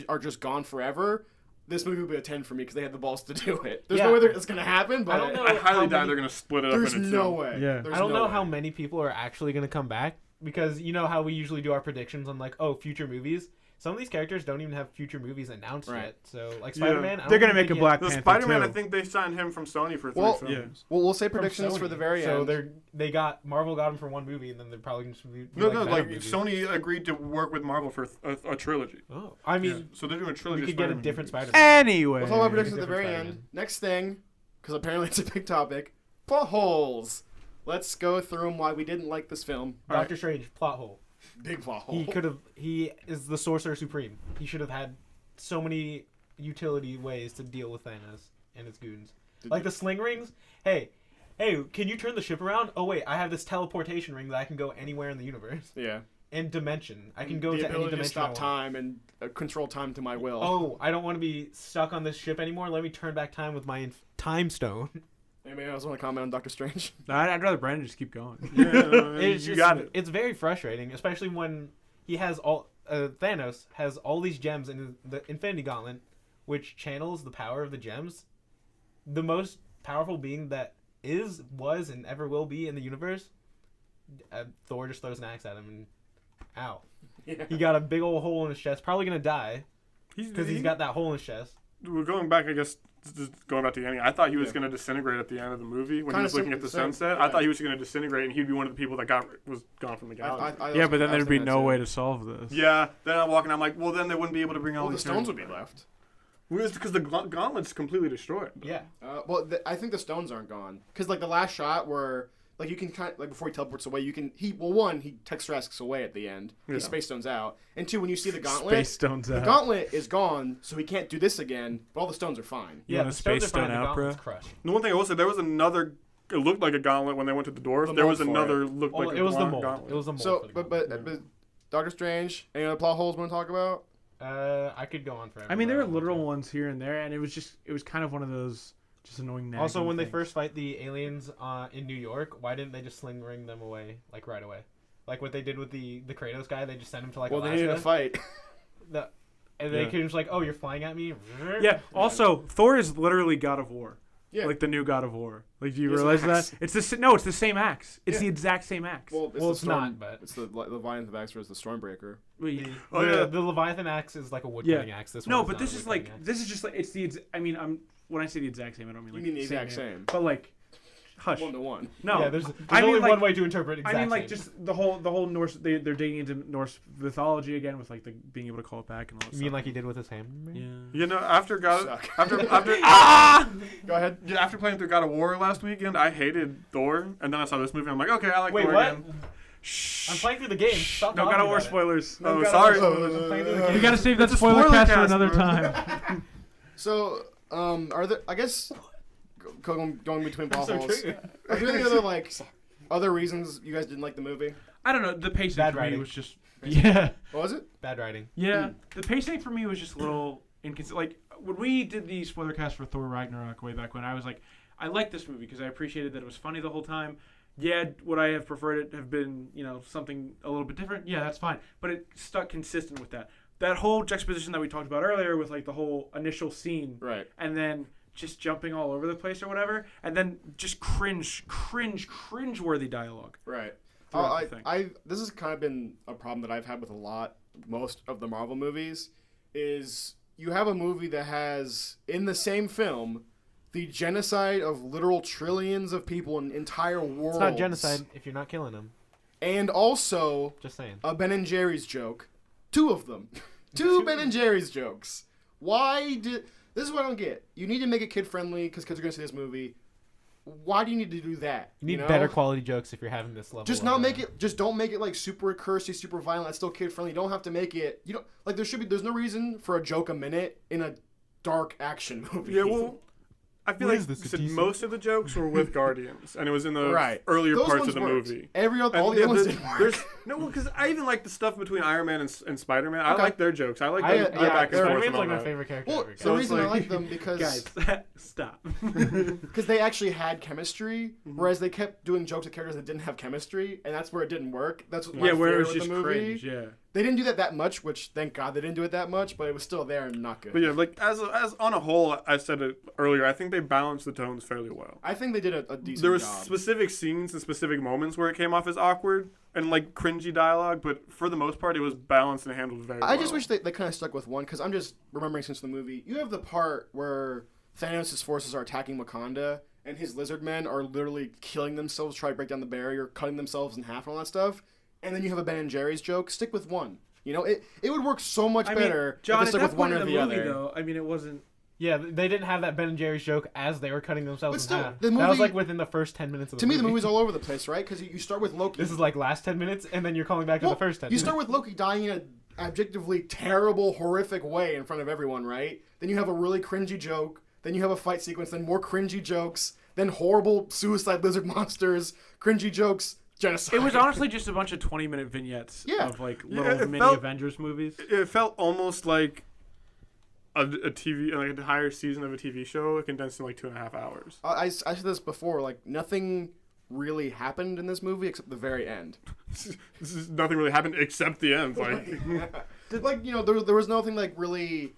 are just gone forever, this movie would be a 10 for me because they had the balls to do it. There's Yeah. no way that it's gonna happen, but I don't know. I highly how doubt many- they're gonna split it up there's into no two. way. Yeah. There's I don't no know way. how many people are actually going to come back, because you know how we usually do our predictions on like, oh, future movies. Some of these characters don't even have future movies announced Right. yet. So like Yeah. Spider-Man, I They're don't gonna think make a he Black The Panther Spider-Man, too. I think they signed him from Sony for 3 Well, films. Well, we'll say from predictions for Sony. the very So end. they got Marvel got him for one movie, and then they're probably going to be No, like, no, better like movies. Sony agreed to work with Marvel for a trilogy. Oh, I mean, So they're doing a trilogy. we of could get a Spider-Man different movies. Spider-Man. Anyway, We'll talk about predictions at the different very Spider-Man. end. Next thing, because apparently it's a big topic, plot holes. Let's go through them why we didn't like this film. Doctor Strange plot hole. Big plot hole. He is the Sorcerer Supreme. He should have had so many utility ways to deal with Thanos and his goons. Like the sling rings. Hey, can you turn the ship around? Oh wait, I have this teleportation ring that I can go anywhere in the universe Yeah. and dimension. I can go the to any ability to dimension. stop I want. time and control time to my will. Oh, I don't want to be stuck on this ship anymore. Let me turn back time with my time stone. Anybody else want to comment on Doctor Strange? I'd rather Brandon just keep going. It's you just, got it. It's very frustrating, especially when he has all Thanos has all these gems in the Infinity Gauntlet, which channels the power of the gems. The most powerful being that was, and ever will be in the universe. Thor just throws an axe at him, and ow! Yeah. He got a big old hole in his chest. Probably gonna die because he's got that hole in his chest. We're going back, I guess, just going back to the ending, I thought he was going to disintegrate at the end of the movie when he was looking at the sunset. Yeah. I thought he was going to disintegrate, and he'd be one of the people that was gone from the galaxy. Yeah, but then there'd be no way to solve this. Yeah, then I'm walking. I'm like, well, then they wouldn't be able to bring all the these stones would be left. Well, it's because the gauntlet's completely destroyed. Yeah. I think the stones aren't gone because like the last shot where like you can kind of, like before he teleports away, you can he Textrasks away at the end. He space stones out, and two, when you see the gauntlet, the gauntlet is gone, so he can't do this again. But all the stones are fine. Yeah, the space stone out, bro. The one thing I will say, there was another. It looked like a gauntlet when they went to the doors. There was another looked like it was the mold. Gauntlet. It was the mold. So, but Doctor Strange, any other plot holes we want to talk about? I could go on forever. I mean, there were literal ones here and there, and it was kind of one of those just annoying. Also, when they first fight the aliens in New York, why didn't they just sling ring them away like right away? Like what they did with the Kratos guy, they just sent him to like Alaska. They needed a fight. And they came just like, oh, you're flying at me? Yeah. Also, Thor is literally God of War. Yeah. Like the new God of War. Like, do you realize that? It's the same axe. It's the exact same axe. Well, it's not, but it's the Leviathan axe versus the Stormbreaker. The Leviathan axe is like a wood cutting axe. This no, but this is just like it's the. I mean, when I say the exact same, I don't mean like you mean the exact same. But like, hush. 1-to-1. No, yeah, there's only one way to interpret exact I mean, like same. just the whole Norse. They're digging into Norse mythology again with like the being able to call it back and all that. You mean like he did with his hammer? Yeah. You know, after Go ahead. Yeah, after playing through God of War last weekend, I hated Thor, and then I saw this movie. I'm like, okay, I like Wait, Thor what? again. Shh. I'm playing through the game. Stop No talking God of War about it. spoilers. No Oh, God of sorry. War spoilers. I'm playing through the game. You gotta save that It's a spoiler cast for Spoilercast, another bro. time. So, are there? I guess going between plot so holes. triggered. Are there any other other reasons you guys didn't like the movie? I don't know. The pacing Bad for me writing. was just yeah. What was it? Bad writing. Yeah, the pacing for me was just a little inconsistent. Like when we did the spoiler cast for Thor Ragnarok way back when, I was like, I liked this movie because I appreciated that it was funny the whole time. Yeah, would I have preferred it to have been, something a little bit different? Yeah, that's fine. But it stuck consistent with that. That whole juxtaposition that we talked about earlier with like the whole initial scene, Right? And then just jumping all over the place or whatever, and then just cringe-worthy dialogue. Right. throughout the thing. This has kind of been a problem that I've had with most of the Marvel movies, is you have a movie that has, in the same film, the genocide of literal trillions of people in entire worlds. It's not genocide if you're not killing them. And also, Just saying. a Ben and Jerry's joke. 2 of them. 2 Ben and Jerry's jokes. This is what I don't get. You need to make it kid-friendly because kids are going to see this movie. Why do you need to do that? You need better quality jokes if you're having this level. Just don't make it like super cursy, super violent. That's still kid-friendly. You don't have to make it. There's no reason for a joke a minute in a dark action movie. Yeah, well, I feel What like is this, a said decent- most of the jokes were with Guardians, and it was in the earlier Those parts ones of the worked. movie. All the other ones didn't work. No, because I even like the stuff between Iron Man and Spider-Man. Okay. I like their jokes. I like I, their back and forth Spider-Man's and all like my that. favorite character Well, ever. the So it's reason I like- like them because Guys, stop. because they actually had chemistry, whereas they kept doing jokes with characters that didn't have chemistry, and that's where it didn't work. That's what my Yeah, where fear it was with just the movie. cringe. Yeah. They didn't do that much, which thank God they didn't do it that much, but it was still there and not good. But yeah, like as on a whole, I said it earlier. I think they balanced the tones fairly well. I think they did a decent There were job. specific scenes and specific moments where it came off as awkward and like cringy dialogue, but for the most part, it was balanced and handled very well. I just wish they kind of stuck with one, because I'm just remembering since the movie. You have the part where Thanos' forces are attacking Wakanda, and his lizard men are literally killing themselves, trying to break down the barrier, cutting themselves in half, and all that stuff. And then you have a Ben and Jerry's joke. Stick with one. It would work so much better John, if they at stuck that with one point or in the the movie, other. though, I mean, it wasn't. Yeah, they didn't have that Ben and Jerry's joke as they were cutting themselves But in still, half. the That was movie- like within the first 10 minutes of the To me, movie. the movie's all over the place, right? Because you start with Loki. This is like last 10 minutes, and then you're calling back to the first 10 You minutes. start with Loki dying in an objectively terrible, horrific way in front of everyone, right? Then you have a really cringy joke. Then you have a fight sequence. Then more cringy jokes. Then horrible suicide lizard monsters. Cringy jokes. Genocide. It was honestly just a bunch of 20-minute vignettes of like little it mini felt- Avengers movies. It felt almost like a TV, like an entire season of a TV show condensed in like 2.5 hours. I said this before. Like, nothing really happened in this movie except the very end. Nothing really happened except the end. Like, there was nothing like really.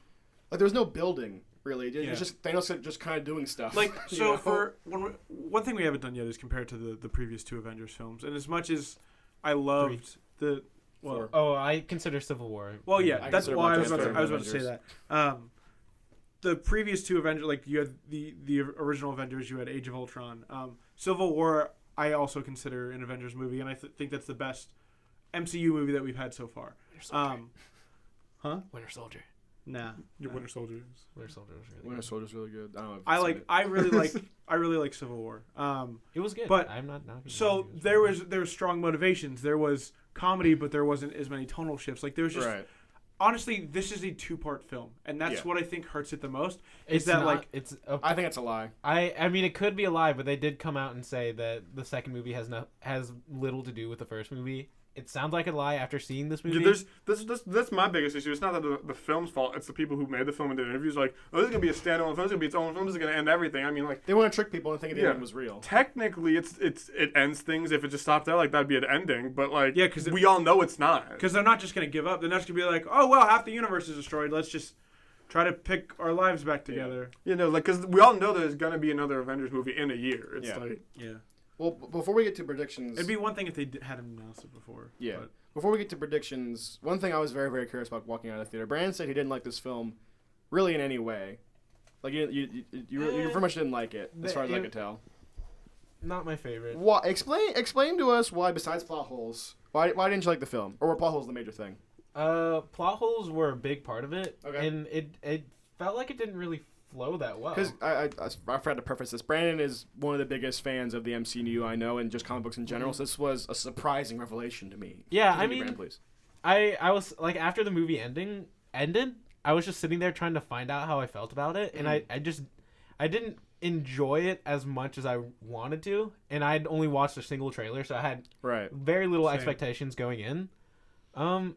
Like, there was no building. Really, it's Yeah. just Thanos just kind of doing stuff. Like, you so know? for one thing we haven't done yet is compared to the previous 2 Avengers films. And as much as I loved the well, Oh, I consider Civil War. well, yeah, I that's consider why I Black was about Panther to say Avengers. that. the previous two Avengers, like you had the original Avengers, you had Age of Ultron. Civil War, I also consider an Avengers movie, and I think that's the best MCU movie that we've had so far. Winter Soldier. Nah. Winter Soldier. Winter Soldier was really Winter good. Soldier's really good. I don't know. I really like Civil War. It was good, but I'm not. So there was strong motivations. There was comedy, but there wasn't as many tonal shifts. Like there was just. Right. Honestly, this is a 2-part film, and that's what I think hurts it the most. I think it's a lie. I mean, it could be a lie, but they did come out and say that the second movie has little to do with the first movie. It sounds like a lie after seeing this movie. Yeah, that's my biggest issue. It's not that the film's fault. It's the people who made the film and did interviews like, oh, this is going to be a standalone film. This is going to be its own film. This is going to end everything. I mean, like... They want to trick people and think the end was real. Technically, it ends things. If it just stopped there, like, that'd be an ending. But, like, yeah, because we all know it's not. Because they're not just going to give up. They're not just going to be like, oh, well, half the universe is destroyed. Let's just try to pick our lives back together. You know, like, because we all know there's going to be another Avengers movie in a year. It's like... Yeah. Well, before we get to predictions... It'd be one thing if they hadn't announced it before. Yeah. But. Before we get to predictions, one thing I was very, very curious about walking out of the theater. Brandon said he didn't like this film really in any way. Like, you pretty much didn't like it, as far as I could tell. Not my favorite. Explain to us why, besides plot holes, why didn't you like the film? Or were plot holes the major thing? Plot holes were a big part of it. Okay. And it felt like it didn't really flow that well. Because I forgot to preface this. Brandon is one of the biggest fans of the MCU I know, and just comic books in general. So this was a surprising revelation to me. Yeah, Continue, I mean, Brandon, please. I was like, after the movie ended, I was just sitting there trying to find out how I felt about it, and I didn't enjoy it as much as I wanted to, and I'd only watched a single trailer, so I had very little expectations going in.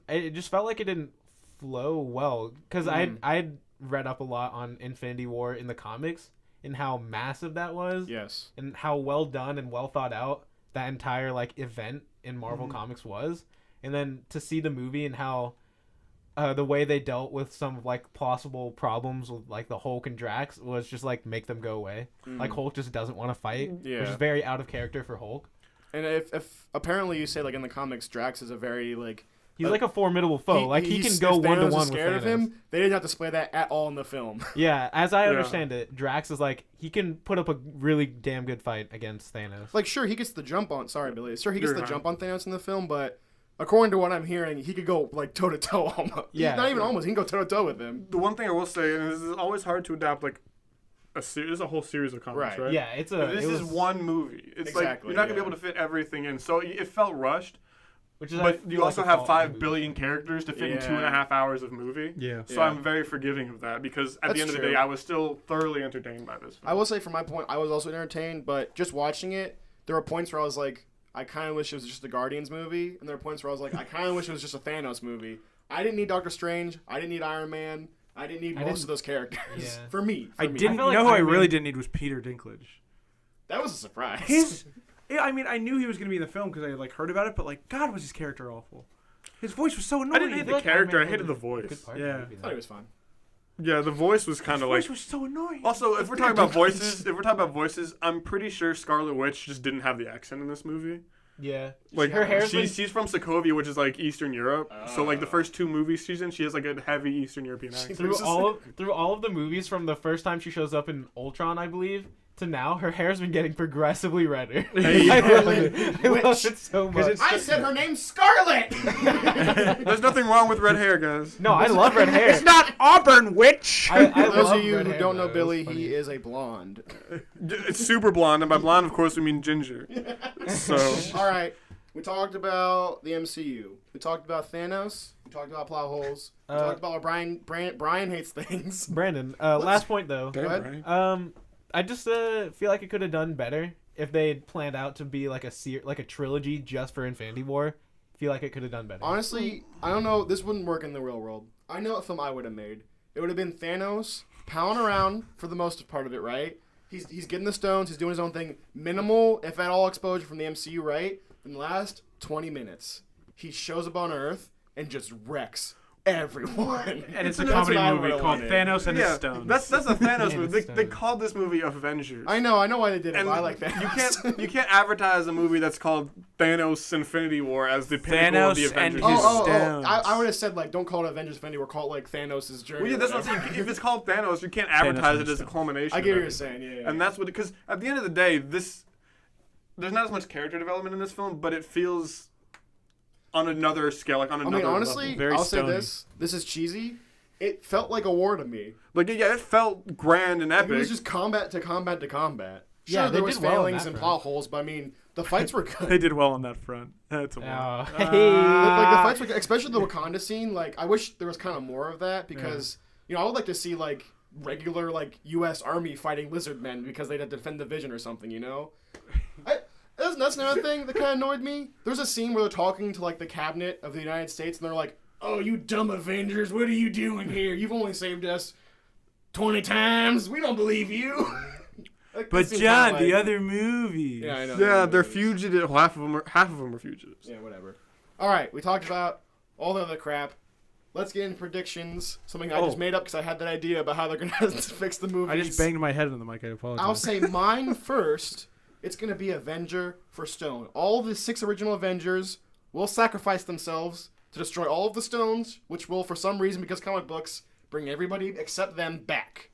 It just felt like it didn't flow well because I'd read up a lot on Infinity War in the comics and how massive that was. Yes. And how well done and well thought out that entire like event in Marvel Comics was. And then to see the movie and how the way they dealt with some like possible problems with like the Hulk and Drax was just like make them go away. Like Hulk just doesn't want to fight, which is very out of character for Hulk. And if apparently you say like in the comics Drax is a very like he's like a formidable foe. He can go 1-to-1 with Thanos. Of him. They didn't have to display that at all in the film. Yeah, as I understand it, Drax is like he can put up a really damn good fight against Thanos. Like sure, he gets the jump on. Sorry, Billy. Sure, he gets the jump on Thanos in the film, but according to what I'm hearing, he could go like toe to toe almost. Yeah, not even almost. He can go toe to toe with him. The one thing I will say, and this is always hard to adapt like there's a whole series of comics, right? Yeah, this is one movie. It's like you're not gonna be able to fit everything in, so it felt rushed. But you also have 5 billion characters to fit in 2.5 hours of movie. Yeah. So I'm very forgiving of that because at the end of the day, I was still thoroughly entertained by this film. I will say, from my point, I was also entertained, but just watching it, there were points where I was like, I kind of wish it was just a Guardians movie, and there were points where I was like, I kind of wish it was just a Thanos movie. I didn't need Doctor Strange. I didn't need Iron Man. I didn't need most of those characters. Yeah. For me. I didn't know who I really didn't need was Peter Dinklage. That was a surprise. Yeah, I mean, I knew he was going to be in the film because I had heard about it, but God, was his character awful. His voice was so annoying. I didn't hate the character. I hated the voice. Yeah, I thought he was fun. Yeah, the voice was kind of like. His voice was so annoying. Also, if we're talking about voices, I'm pretty sure Scarlet Witch just didn't have the accent in this movie. Yeah, like her hair. She's from Sokovia, which is like Eastern Europe. So like the first 2 movies she's in, she has like a heavy Eastern European accent. Through all of the movies, from the first time she shows up in Ultron, I believe, to now, her hair's been getting progressively redder. I love it so much. I said her name's Scarlet! There's nothing wrong with red hair, guys. No, I love red hair. It's not Auburn, witch! For those of you who don't know Billy, he is a blonde. It's super blonde, and by blonde, of course, we mean ginger. So. Alright, we talked about the MCU. We talked about Thanos. We talked about plot holes. We talked about why Brian hates things. Brandon, last point, though. Go ahead. I just feel like it could have done better if they had planned out to be like a trilogy just for Infinity War. I feel like it could have done better. Honestly, I don't know. This wouldn't work in the real world. I know what film I would have made. It would have been Thanos pounding around for the most part of it, right? He's getting the stones. He's doing his own thing. Minimal, if at all, exposure from the MCU, right? In the last 20 minutes, he shows up on Earth and just wrecks everyone. And it's a That's comedy what I movie would've called wanted. Thanos and his Yeah, stones. that's a Thanos And movie. it's They Stones. called this movie Avengers. I know why they did it, And but I like that. you can't advertise a movie that's called Thanos Infinity War as the pinnacle of the Thanos and Avengers. his Oh, stones. I would have said, like, don't call it Avengers Infinity War, call it, like, Thanos' journey. Well, yeah, or that's what I'm whatever. saying. If it's called Thanos, you can't advertise and it as a his culmination. I of get what you're everything. saying, yeah. And that's what, because at the end of the day, there's not as much character development in this film, but it feels on another scale, like on another honestly, level. Very I'll say stony. this is cheesy. It felt like a war to me. Like, yeah, it felt grand and Like, epic. it was just combat to combat to combat. Sure, Yeah, they there was did well on failings that and front. plot holes, but I mean, the fights were good. They did well on that front. That's a Oh, wow. hey. Like the fights were good, especially the Wakanda scene. Like, I wish there was kind of more of that because I would like to see like regular like U.S. Army fighting lizard men because they'd have to defend the Vision or something. That's another thing that kind of annoyed me. There's a scene where they're talking to like the cabinet of the United States and they're like, "Oh, you dumb Avengers, what are you doing here? You've only saved us 20 times. We don't believe you." Like, But this seems John, kinda the like- other movies. Yeah, I know. yeah, they're fugitive. Half of them are fugitives. Yeah, whatever. All right, we talked about all the other crap. Let's get into predictions. Something I just made up because I had that idea about how they're gonna fix the movies. I just banged my head on the mic. I apologize. I'll say mine first. It's gonna be Avenger for Stone. All the 6 original Avengers will sacrifice themselves to destroy all of the stones, which will, for some reason, because comic books, bring everybody except them back.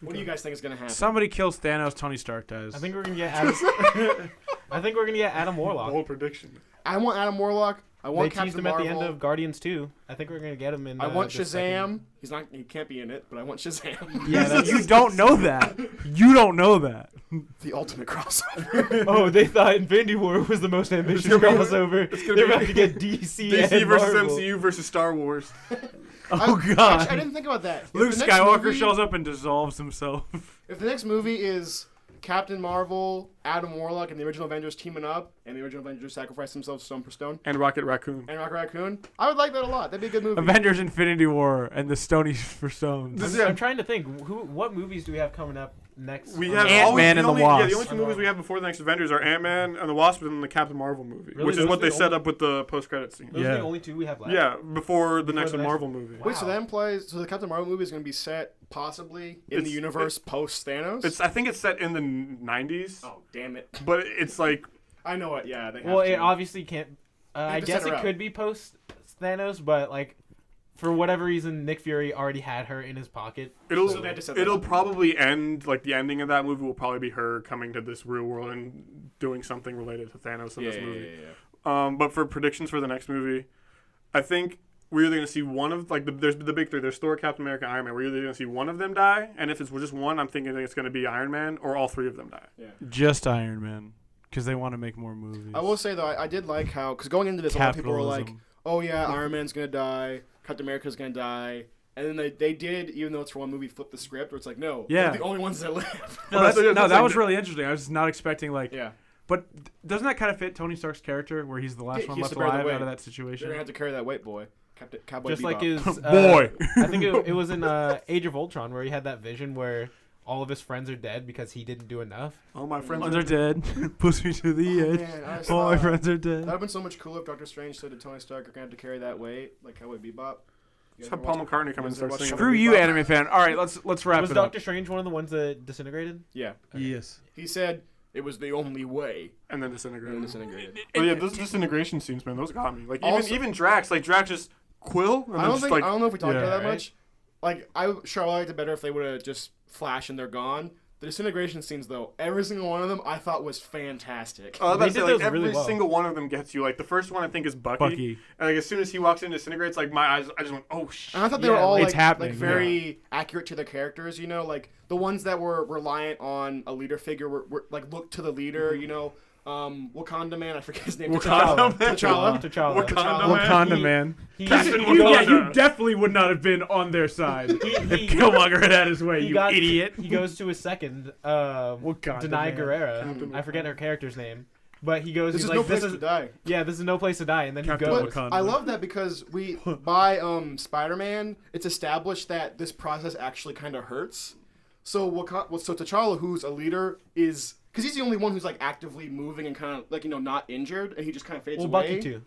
What do you guys think is gonna happen? Somebody kills Thanos. Tony Stark does. I think we're gonna get Adam Warlock. Bold prediction. I want Adam Warlock. I want They Captain teased him at Marvel. the end of Guardians 2. I think we're gonna get him in. I want this Shazam. He can't be in it, but I want Shazam. Yeah, that's- you don't know that. You don't know that. The ultimate crossover. second. Oh, they thought Infinity War was the most ambitious crossover. They're about to get DC, DC and versus Marvel. MCU versus Star Wars. Oh Actually, God. I didn't think about that. If Luke the next Skywalker movie- shows up and dissolves himself. If the next movie is Captain Marvel, Adam Warlock, and the original Avengers teaming up, and the original Avengers sacrifice themselves stone for stone, And Rocket Raccoon. and Rocket Raccoon, I would like that a lot. That'd be a good movie. Avengers: Infinity War and the Stonies for Stones. I'm trying to think. What movies do we have coming up next? We have Ant-Man and the Yeah, the Wasp. only 2 movies we have before the next Avengers are Ant-Man and the Wasp and the Captain Marvel movie, Really? which is Those what are they the set only- up with the post-credit scene. Those are Yeah. the only 2 we have left. Yeah, before the next the next- Marvel movie. Wow. Wait, so the Captain Marvel movie is going to be set possibly in the universe post Thanos? I think it's set in the 90s, Oh, damn it. but it's like I know it, yeah. They have Well, to. it obviously can't. I to guess set her it up. could be post Thanos, but like, for whatever reason, Nick Fury already had her in his pocket. it'll So they had to set that it'll up. probably end like the ending of that movie will probably be her coming to this real world and doing something related to Thanos in Yeah, this yeah, movie. yeah. But for predictions for the next movie, I think we're either going to see one of there's the big 3. There's Thor, Captain America, Iron Man. We're either going to see one of them die, and if it's just one, I'm thinking it's going to be Iron Man, or all 3 of them die. Just Iron Man, because they want to make more movies. I will say, though, I did like how, because going into this, a lot of people were like, Capitalism. oh, yeah, Iron Man's going to die, Captain America's going to die. And then they did, even though it's for one movie, flip the script where it's like, no, Yeah. they're the only ones that live. No, Well, that's that like was the- really interesting. I was not expecting Yeah. But doesn't that kind of fit Tony Stark's character, where he's the last Yeah, one he has left to bear the alive weight. out of that They're situation? going to have to carry that weight, boy. Cowboy Just Bebop. like his Boy. I think it was in Age of Ultron where he had that vision where all of his friends are dead because he didn't do enough. All my friends Friends are dead. Push me to the edge. Man, I just All my thought- friends are That dead. would have been so much cooler if Doctor Strange said to Tony Stark, you're going to have to carry that weight, like Cowboy Bebop. Just have Paul McCartney come and start singing. Screw you, anime fan. All right, let's wrap Was it up. Doctor Strange one of the ones that disintegrated? Yeah. Yes. He said it was the only way. And then And disintegrate. then disintegrated. Oh yeah, those disintegration scenes, man, those got me. Like Also- even Drax, just Quill. And I then don't just like know if we talked Yeah, about that right? much. Like, I liked it better if they would have just flashed and they're gone. The disintegration scenes, though, every single one of them I thought was fantastic. I was about They to say, did like, those every really well. single one of them gets you. Like the first one, I think is Bucky. Bucky. And like as soon as he walks in and disintegrates, like my eyes, I just went, oh shit. And I thought they Yeah, were all it's like, happening, like very accurate to their characters, you know, like the ones that were reliant on a leader figure were like looked to the leader, you know. Wakanda Man, I forget his name. Wakanda Man. T'Challa. T'Challa. Wakanda Wakanda man. He, Captain he, Wakanda. Yeah, you definitely would not have been on their side. he- Killmonger had had his way, he you got- idiot. He goes to his second, Wakanda Denai man. Guerrera. I forget her character's name. But he goes, This he's is like, no place this to is, die. yeah, this is no place to die. And then Captain he But goes. Wakanda. I love that because by Spider-Man, it's established that this process actually kind of hurts. So T'Challa, who's a leader, is because he's the only one who's like actively moving and kind of like not injured, and he just kind of fades Well, away. Bucky too.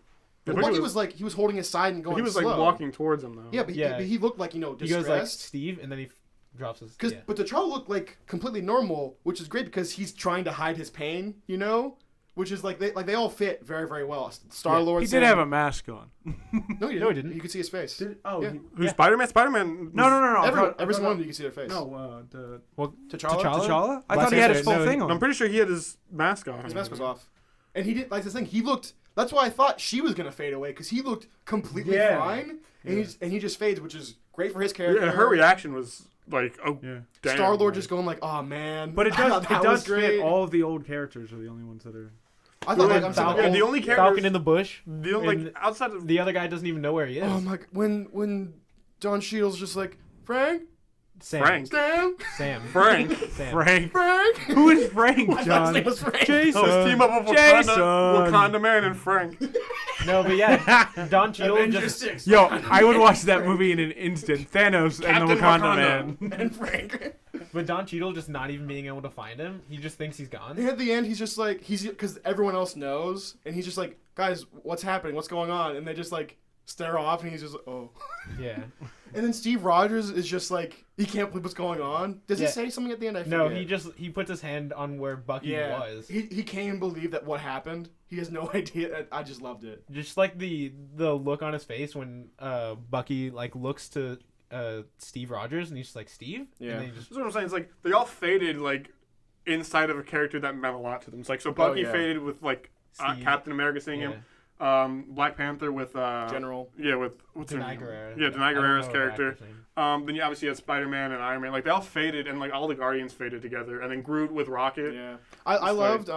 But Bucky was like, he was holding his side and going slow. He was like walking towards him though. Yeah, but he looked like, distressed. He goes like Steve, and then he drops his... But T'Challa looked like completely normal, which is great because he's trying to hide his pain, Which is like they all fit very, very well. Star-Lord. He did have a mask on. No, he didn't. You could see his face. Who's Spider-Man? Spider-Man. No. Every single one you can see their face. No, T'Challa? I thought he had his full thing on. I'm pretty sure he had his mask on. His mask was off. And he did, like this thing, he looked, that's why I thought she was going to fade away, because he looked completely fine, and he just fades, which is great for his character. Yeah, her reaction was like, damn. Star-Lord just going like, oh man. But it does fit. All of the old characters are the only ones that are... I thought the only character... Falcon in the bush. Outside of... The other guy doesn't even know where he is. Oh my, when Don Cheadle's just like, Frank? Sam. Frank. Who is Frank, John? His name was Frank. Jason. Team up of Wakanda Man and Frank. No, but yeah, Don Cheadle just... Yo, I would watch that movie in an instant. Thanos and the Wakanda Man. And Frank. But Don Cheadle just not even being able to find him. He just thinks he's gone. And at the end, he's just like, because everyone else knows, and he's just like, guys, what's happening? What's going on? And they just like stare off, and he's just like, oh. Yeah. And then Steve Rogers is just like, he can't believe what's going on. Does he say something at the end? I forget. No, he puts his hand on where Bucky was. He can't believe that what happened. He has no idea. I just loved it. Just like the look on his face when Bucky like looks to Steve Rogers and he's just like, Steve? Yeah. And That's what I'm saying. It's like they all faded like inside of a character that meant a lot to them. It's like so Bucky faded with like Captain America seeing him. Black Panther with General. Yeah, with what's her Denai name? Guerrera. Yeah, Denai Guerrera's character. Then you obviously had Spider-Man and Iron Man. Like they all faded, and like all the Guardians faded together, and then Groot with Rocket. Yeah, I loved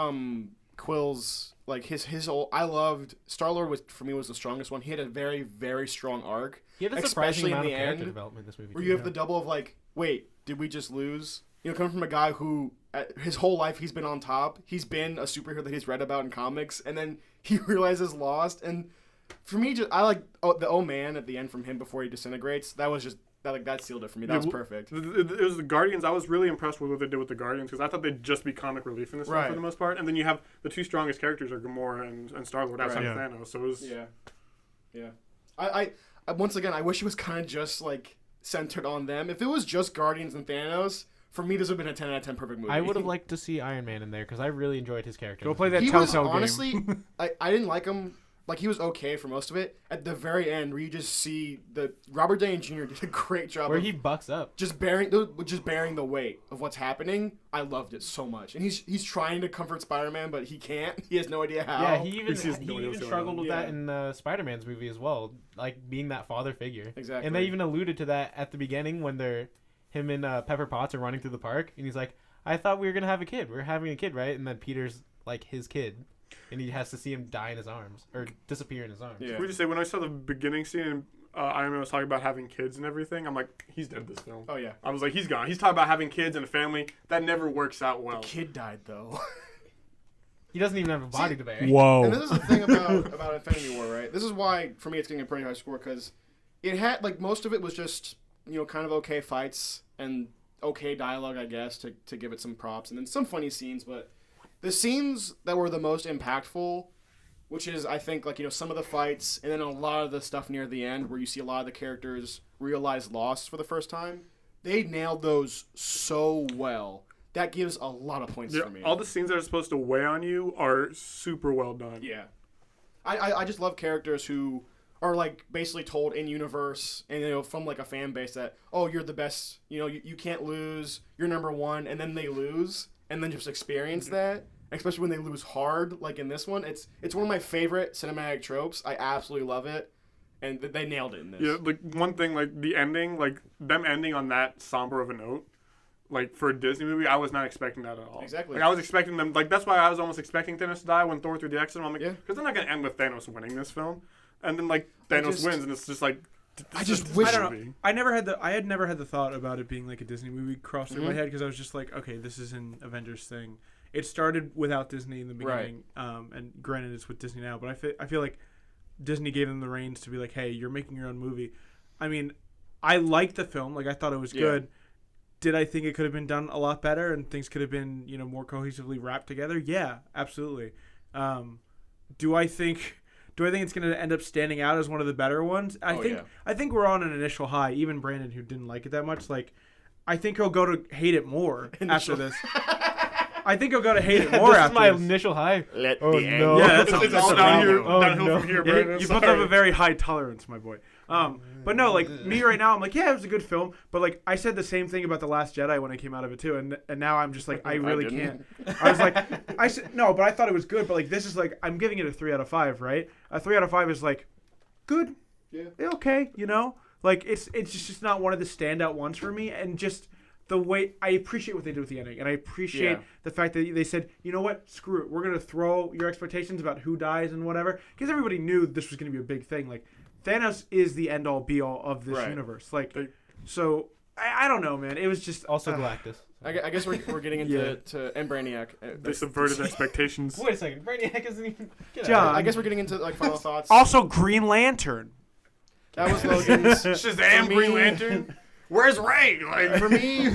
Quill's like his whole. I loved Star-Lord for me was the strongest one. He had a very, very strong arc. He had a especially surprising in the amount of character end, development this movie. Where you have the double of like, wait, did we just lose? Coming from a guy who his whole life he's been on top. He's been a superhero that he's read about in comics, and then he realizes lost. And for me, I like the oh man at the end from him before he disintegrates. That was just that sealed it for me. That was perfect. It was the Guardians. I was really impressed with what they did with the Guardians because I thought they'd just be comic relief in this film for the most part. And then you have the two strongest characters are Gamora and Star-Lord outside of Thanos. So it was yeah. I once again I wish it was kind of just like centered on them. If it was just Guardians and Thanos, for me this would have been a 10 out of 10 perfect movie. I would have liked to see Iron Man in there because I really enjoyed his character. Go play that Telltale game. Honestly, I didn't like him. Like he was okay for most of it. At the very end, where you just see the Robert Downey Jr. did a great job. Where he bucks up, just bearing the weight of what's happening. I loved it so much, and he's trying to comfort Spider-Man, but he can't. He has no idea how. Yeah, he even struggled with that in Spider-Man's movie as well, like being that father figure. Exactly. And they even alluded to that at the beginning when him and Pepper Potts are running through the park, and he's like, "I thought we were gonna have a kid. We're having a kid, right?" And then Peter's like his kid. And he has to see him die in his arms or disappear in his arms. Yeah. What did you say when I saw the beginning scene and Iron Man was talking about having kids and everything? I'm like, he's dead this film. Oh yeah. I was like, he's gone. He's talking about having kids and a family. That never works out well. The kid died though. He doesn't even have a body to bury. Whoa. And this is the thing about Infinity War, right? This is why for me it's getting a pretty high score because it had like most of it was just kind of okay fights and okay dialogue, I guess, to give it some props and then some funny scenes, but. The scenes that were the most impactful, which is, I think, like, some of the fights, and then a lot of the stuff near the end where you see a lot of the characters realize loss for the first time, they nailed those so well. That gives a lot of points for me. All the scenes that are supposed to weigh on you are super well done. Yeah. I just love characters who are, like, basically told in-universe, and, from, like, a fan base that, oh, you're the best, you can't lose, you're number one, and then they lose. And then just experience that, especially when they lose hard, like in this one. It's one of my favorite cinematic tropes. I absolutely love it, and they nailed it in this. Yeah, like one thing, like the ending, like them ending on that somber of a note, like for a Disney movie, I was not expecting that at all. Exactly. Like I was expecting them, like that's why I was almost expecting Thanos to die when Thor threw the X. I'm like, yeah, because they're not gonna end with Thanos winning this film, and then like Thanos wins, and it's just like. I just wish. I don't know. I had never had the thought about it being like a Disney movie cross through my head because I was just like, okay, this is an Avengers thing. It started without Disney in the beginning, and granted it's with Disney now, but I feel like Disney gave them the reins to be like, hey, you're making your own movie. I mean, I liked the film, like I thought it was good. Did I think it could have been done a lot better and things could have been more cohesively wrapped together? Yeah, absolutely. Do I think Do I think it's going to end up standing out as one of the better ones? I think we're on an initial high. Even Brandon, who didn't like it that much, like, I think he'll go to hate it more after this. I think he'll go to hate it more after my this. initial high. No. Yeah, it's all downhill from here, Yeah, Brandon. you built up a very high tolerance, my boy. But no, like me right now, I'm like, yeah, it was a good film. But like I said the same thing about The Last Jedi when I came out of it too, and now I'm just like, I really can't. I was like, I said no, but I thought it was good. But like this is like I'm giving it a 3 out of 5, right? A 3 out of 5 is like good, okay, you know, like it's just not one of the standout ones for me, and just. The way I appreciate what they did with the ending, and I appreciate the fact that they said, you know what, screw it, we're gonna throw your expectations about who dies and whatever, because everybody knew this was gonna be a big thing. Like Thanos is the end all be all of this universe. Like, so I don't know, man. It was just Also Galactus. I guess we're getting into and Brainiac. They subverted expectations. Wait a second, Brainiac isn't even. John. I guess we're getting into like final thoughts. Also, Green Lantern. That was Logan's. Shazam, Green Lantern. Where's Ray? Like for me,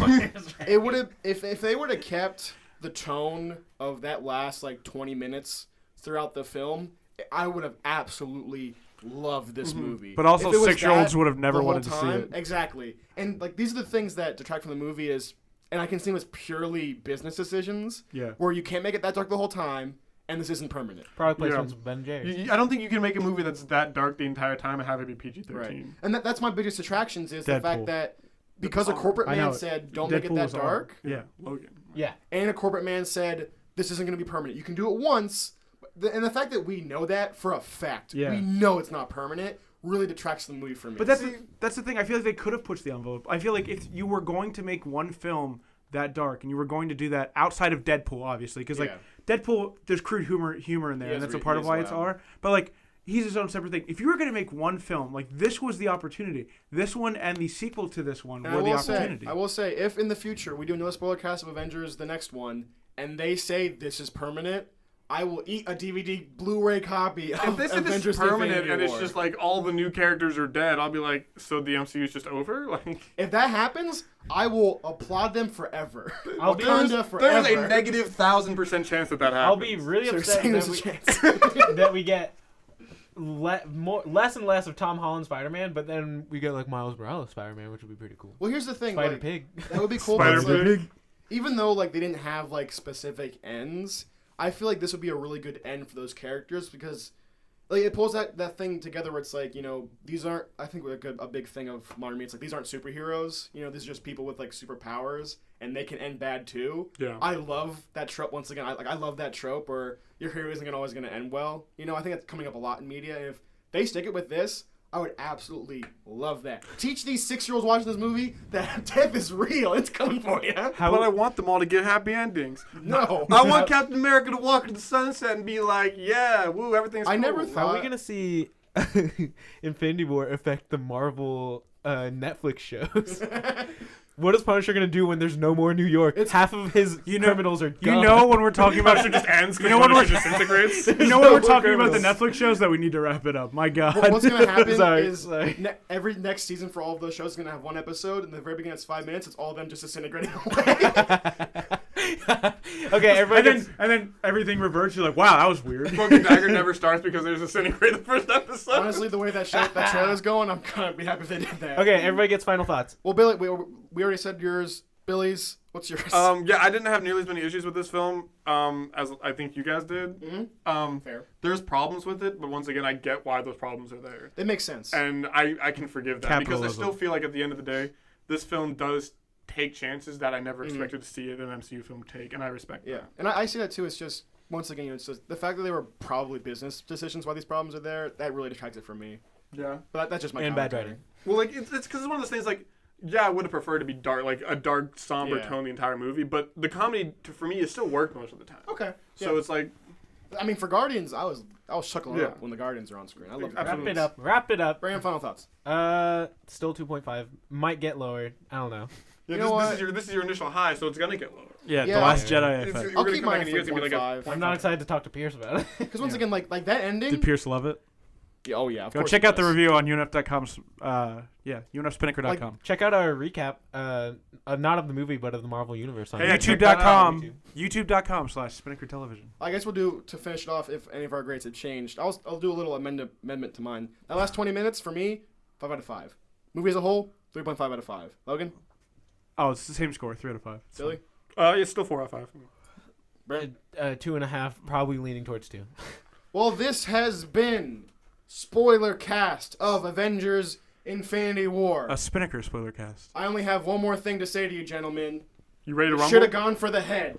it would have if they would have kept the tone of that last like 20 minutes throughout the film, I would have absolutely loved this movie. But also, 6-year-olds would have never wanted to see it. Exactly, and like these are the things that detract from the movie is, and I can see them as purely business decisions. Yeah. Where you can't make it that dark the whole time, and this isn't permanent. Product placement's Ben Jerry's. I don't think you can make a movie that's that dark the entire time and have it be PG-13. Right. And that's my biggest attractions is the fact Deadpool. that because a corporate man said, don't make it that dark. Yeah. Logan. Yeah. And a corporate man said, this isn't going to be permanent. You can do it once. And the fact that we know that for a fact, we know it's not permanent, really detracts from the movie for me. But that's the thing. I feel like they could have pushed the envelope. I feel like if you were going to make one film that dark, and you were going to do that outside of Deadpool, obviously, because like Deadpool, there's crude humor in there, and that's a part of why it's R. But like, he's his own separate thing. If you were going to make one film, like this was the opportunity. This one and the sequel to this one were the opportunity. I will say, if in the future we do another spoiler cast of Avengers, the next one, and they say this is permanent, I will eat a DVD Blu-ray copy of if they said Avengers this is permanent and War. it's just like all the new characters are dead, I'll be like, so the MCU is just over? Like, if that happens, I will applaud them forever. There's a negative 1,000% chance that happens. I'll be really upset that we get less and less of Tom Holland Spider-Man, but then we get like Miles Morales Spider-Man, which would be pretty cool. Well, here's the thing, Spider-Pig. That would be cool. Spider-Pig. Even though like they didn't have like specific ends, I feel like this would be a really good end for those characters because like it pulls that thing together where it's like, you know, these aren't, I think like a big thing of modern media, it's like these aren't superheroes, you know, these are just people with like superpowers and they can end bad too. Yeah. I love that trope once again. I love that trope where your hero isn't always going to end well. You know, I think that's coming up a lot in media. And if they stick it with this, I would absolutely love that. Teach these 6-year-olds watching this movie that death is real. It's coming for you. But I want them all to get happy endings. No. I want Captain America to walk into the sunset and be like, yeah, woo, everything's cool. I never thought... Are we going to see Infinity War affect the Marvel Netflix shows? What is Punisher going to do when there's no more New York? Half of his criminals are gone. You know when we're talking about... Punisher just ends because Punisher disintegrates? You know when we're talking about the Netflix shows that we need to wrap it up. My God. Well, what's going to happen is Sorry. every next season for all of those shows is going to have one episode, and the very beginning it's 5 minutes. It's all of them just disintegrating away. Okay, everybody and then everything reverts. You're like, wow, that was weird. Cloak and Dagger never starts because there's disintegrate the first episode. Honestly, the way that trailer's going, I'm going to be happy if they did that. Okay, everybody gets final thoughts. Well, Billy, we already said yours. Billy's, what's yours? Yeah, I didn't have nearly as many issues with this film as I think you guys did. Mm-hmm. Fair. There's problems with it, but once again, I get why those problems are there. It makes sense. And I can forgive that because I still feel like at the end of the day, this film does take chances that I never expected to see an MCU film take, and I respect that. Yeah, and I see that too. It's just, once again, it's just the fact that they were probably business decisions why these problems are there, that really detracts it from me. Yeah. But that's just my And bad writing. Well, like, it's because it's one of those things, like, yeah, I would have preferred to be dark, like a dark, somber tone the entire movie, but the comedy, for me, it still worked most of the time. Okay. So it's like... I mean, for Guardians, I was chuckling up when the Guardians are on screen. I love it. Wrap it up. Brandon, final thoughts. Still 2.5. Might get lowered. I don't know. Yeah, this is your initial high, so it's gonna get lower. Yeah, The Last Jedi effect. I'll keep mine at 3.5. I'm not excited to talk to Pierce about it. Because once again, like that ending... Did Pierce love it? Oh yeah, of Go course check it out the does. review on unf.com. unfspinnaker.com. Check out our recap, not of the movie, but of the Marvel Universe on Hey, YouTube. youtube.com/Spinnaker Television. I guess we'll do, to finish it off, if any of our grades have changed, I'll do a little amendment to mine. That last 20 minutes, for me, 5 out of 5. Movie as a whole, 3.5 out of 5. Logan? Oh, it's the same score, 3 out of 5. Silly? It's still 4 out of 5. Brent? 2.5, probably leaning towards 2. Well, this has been Spoilercast of Avengers Infinity War. A Spinnaker spoiler cast. I only have one more thing to say to you, gentlemen. You ready to rumble? Should have gone for the head.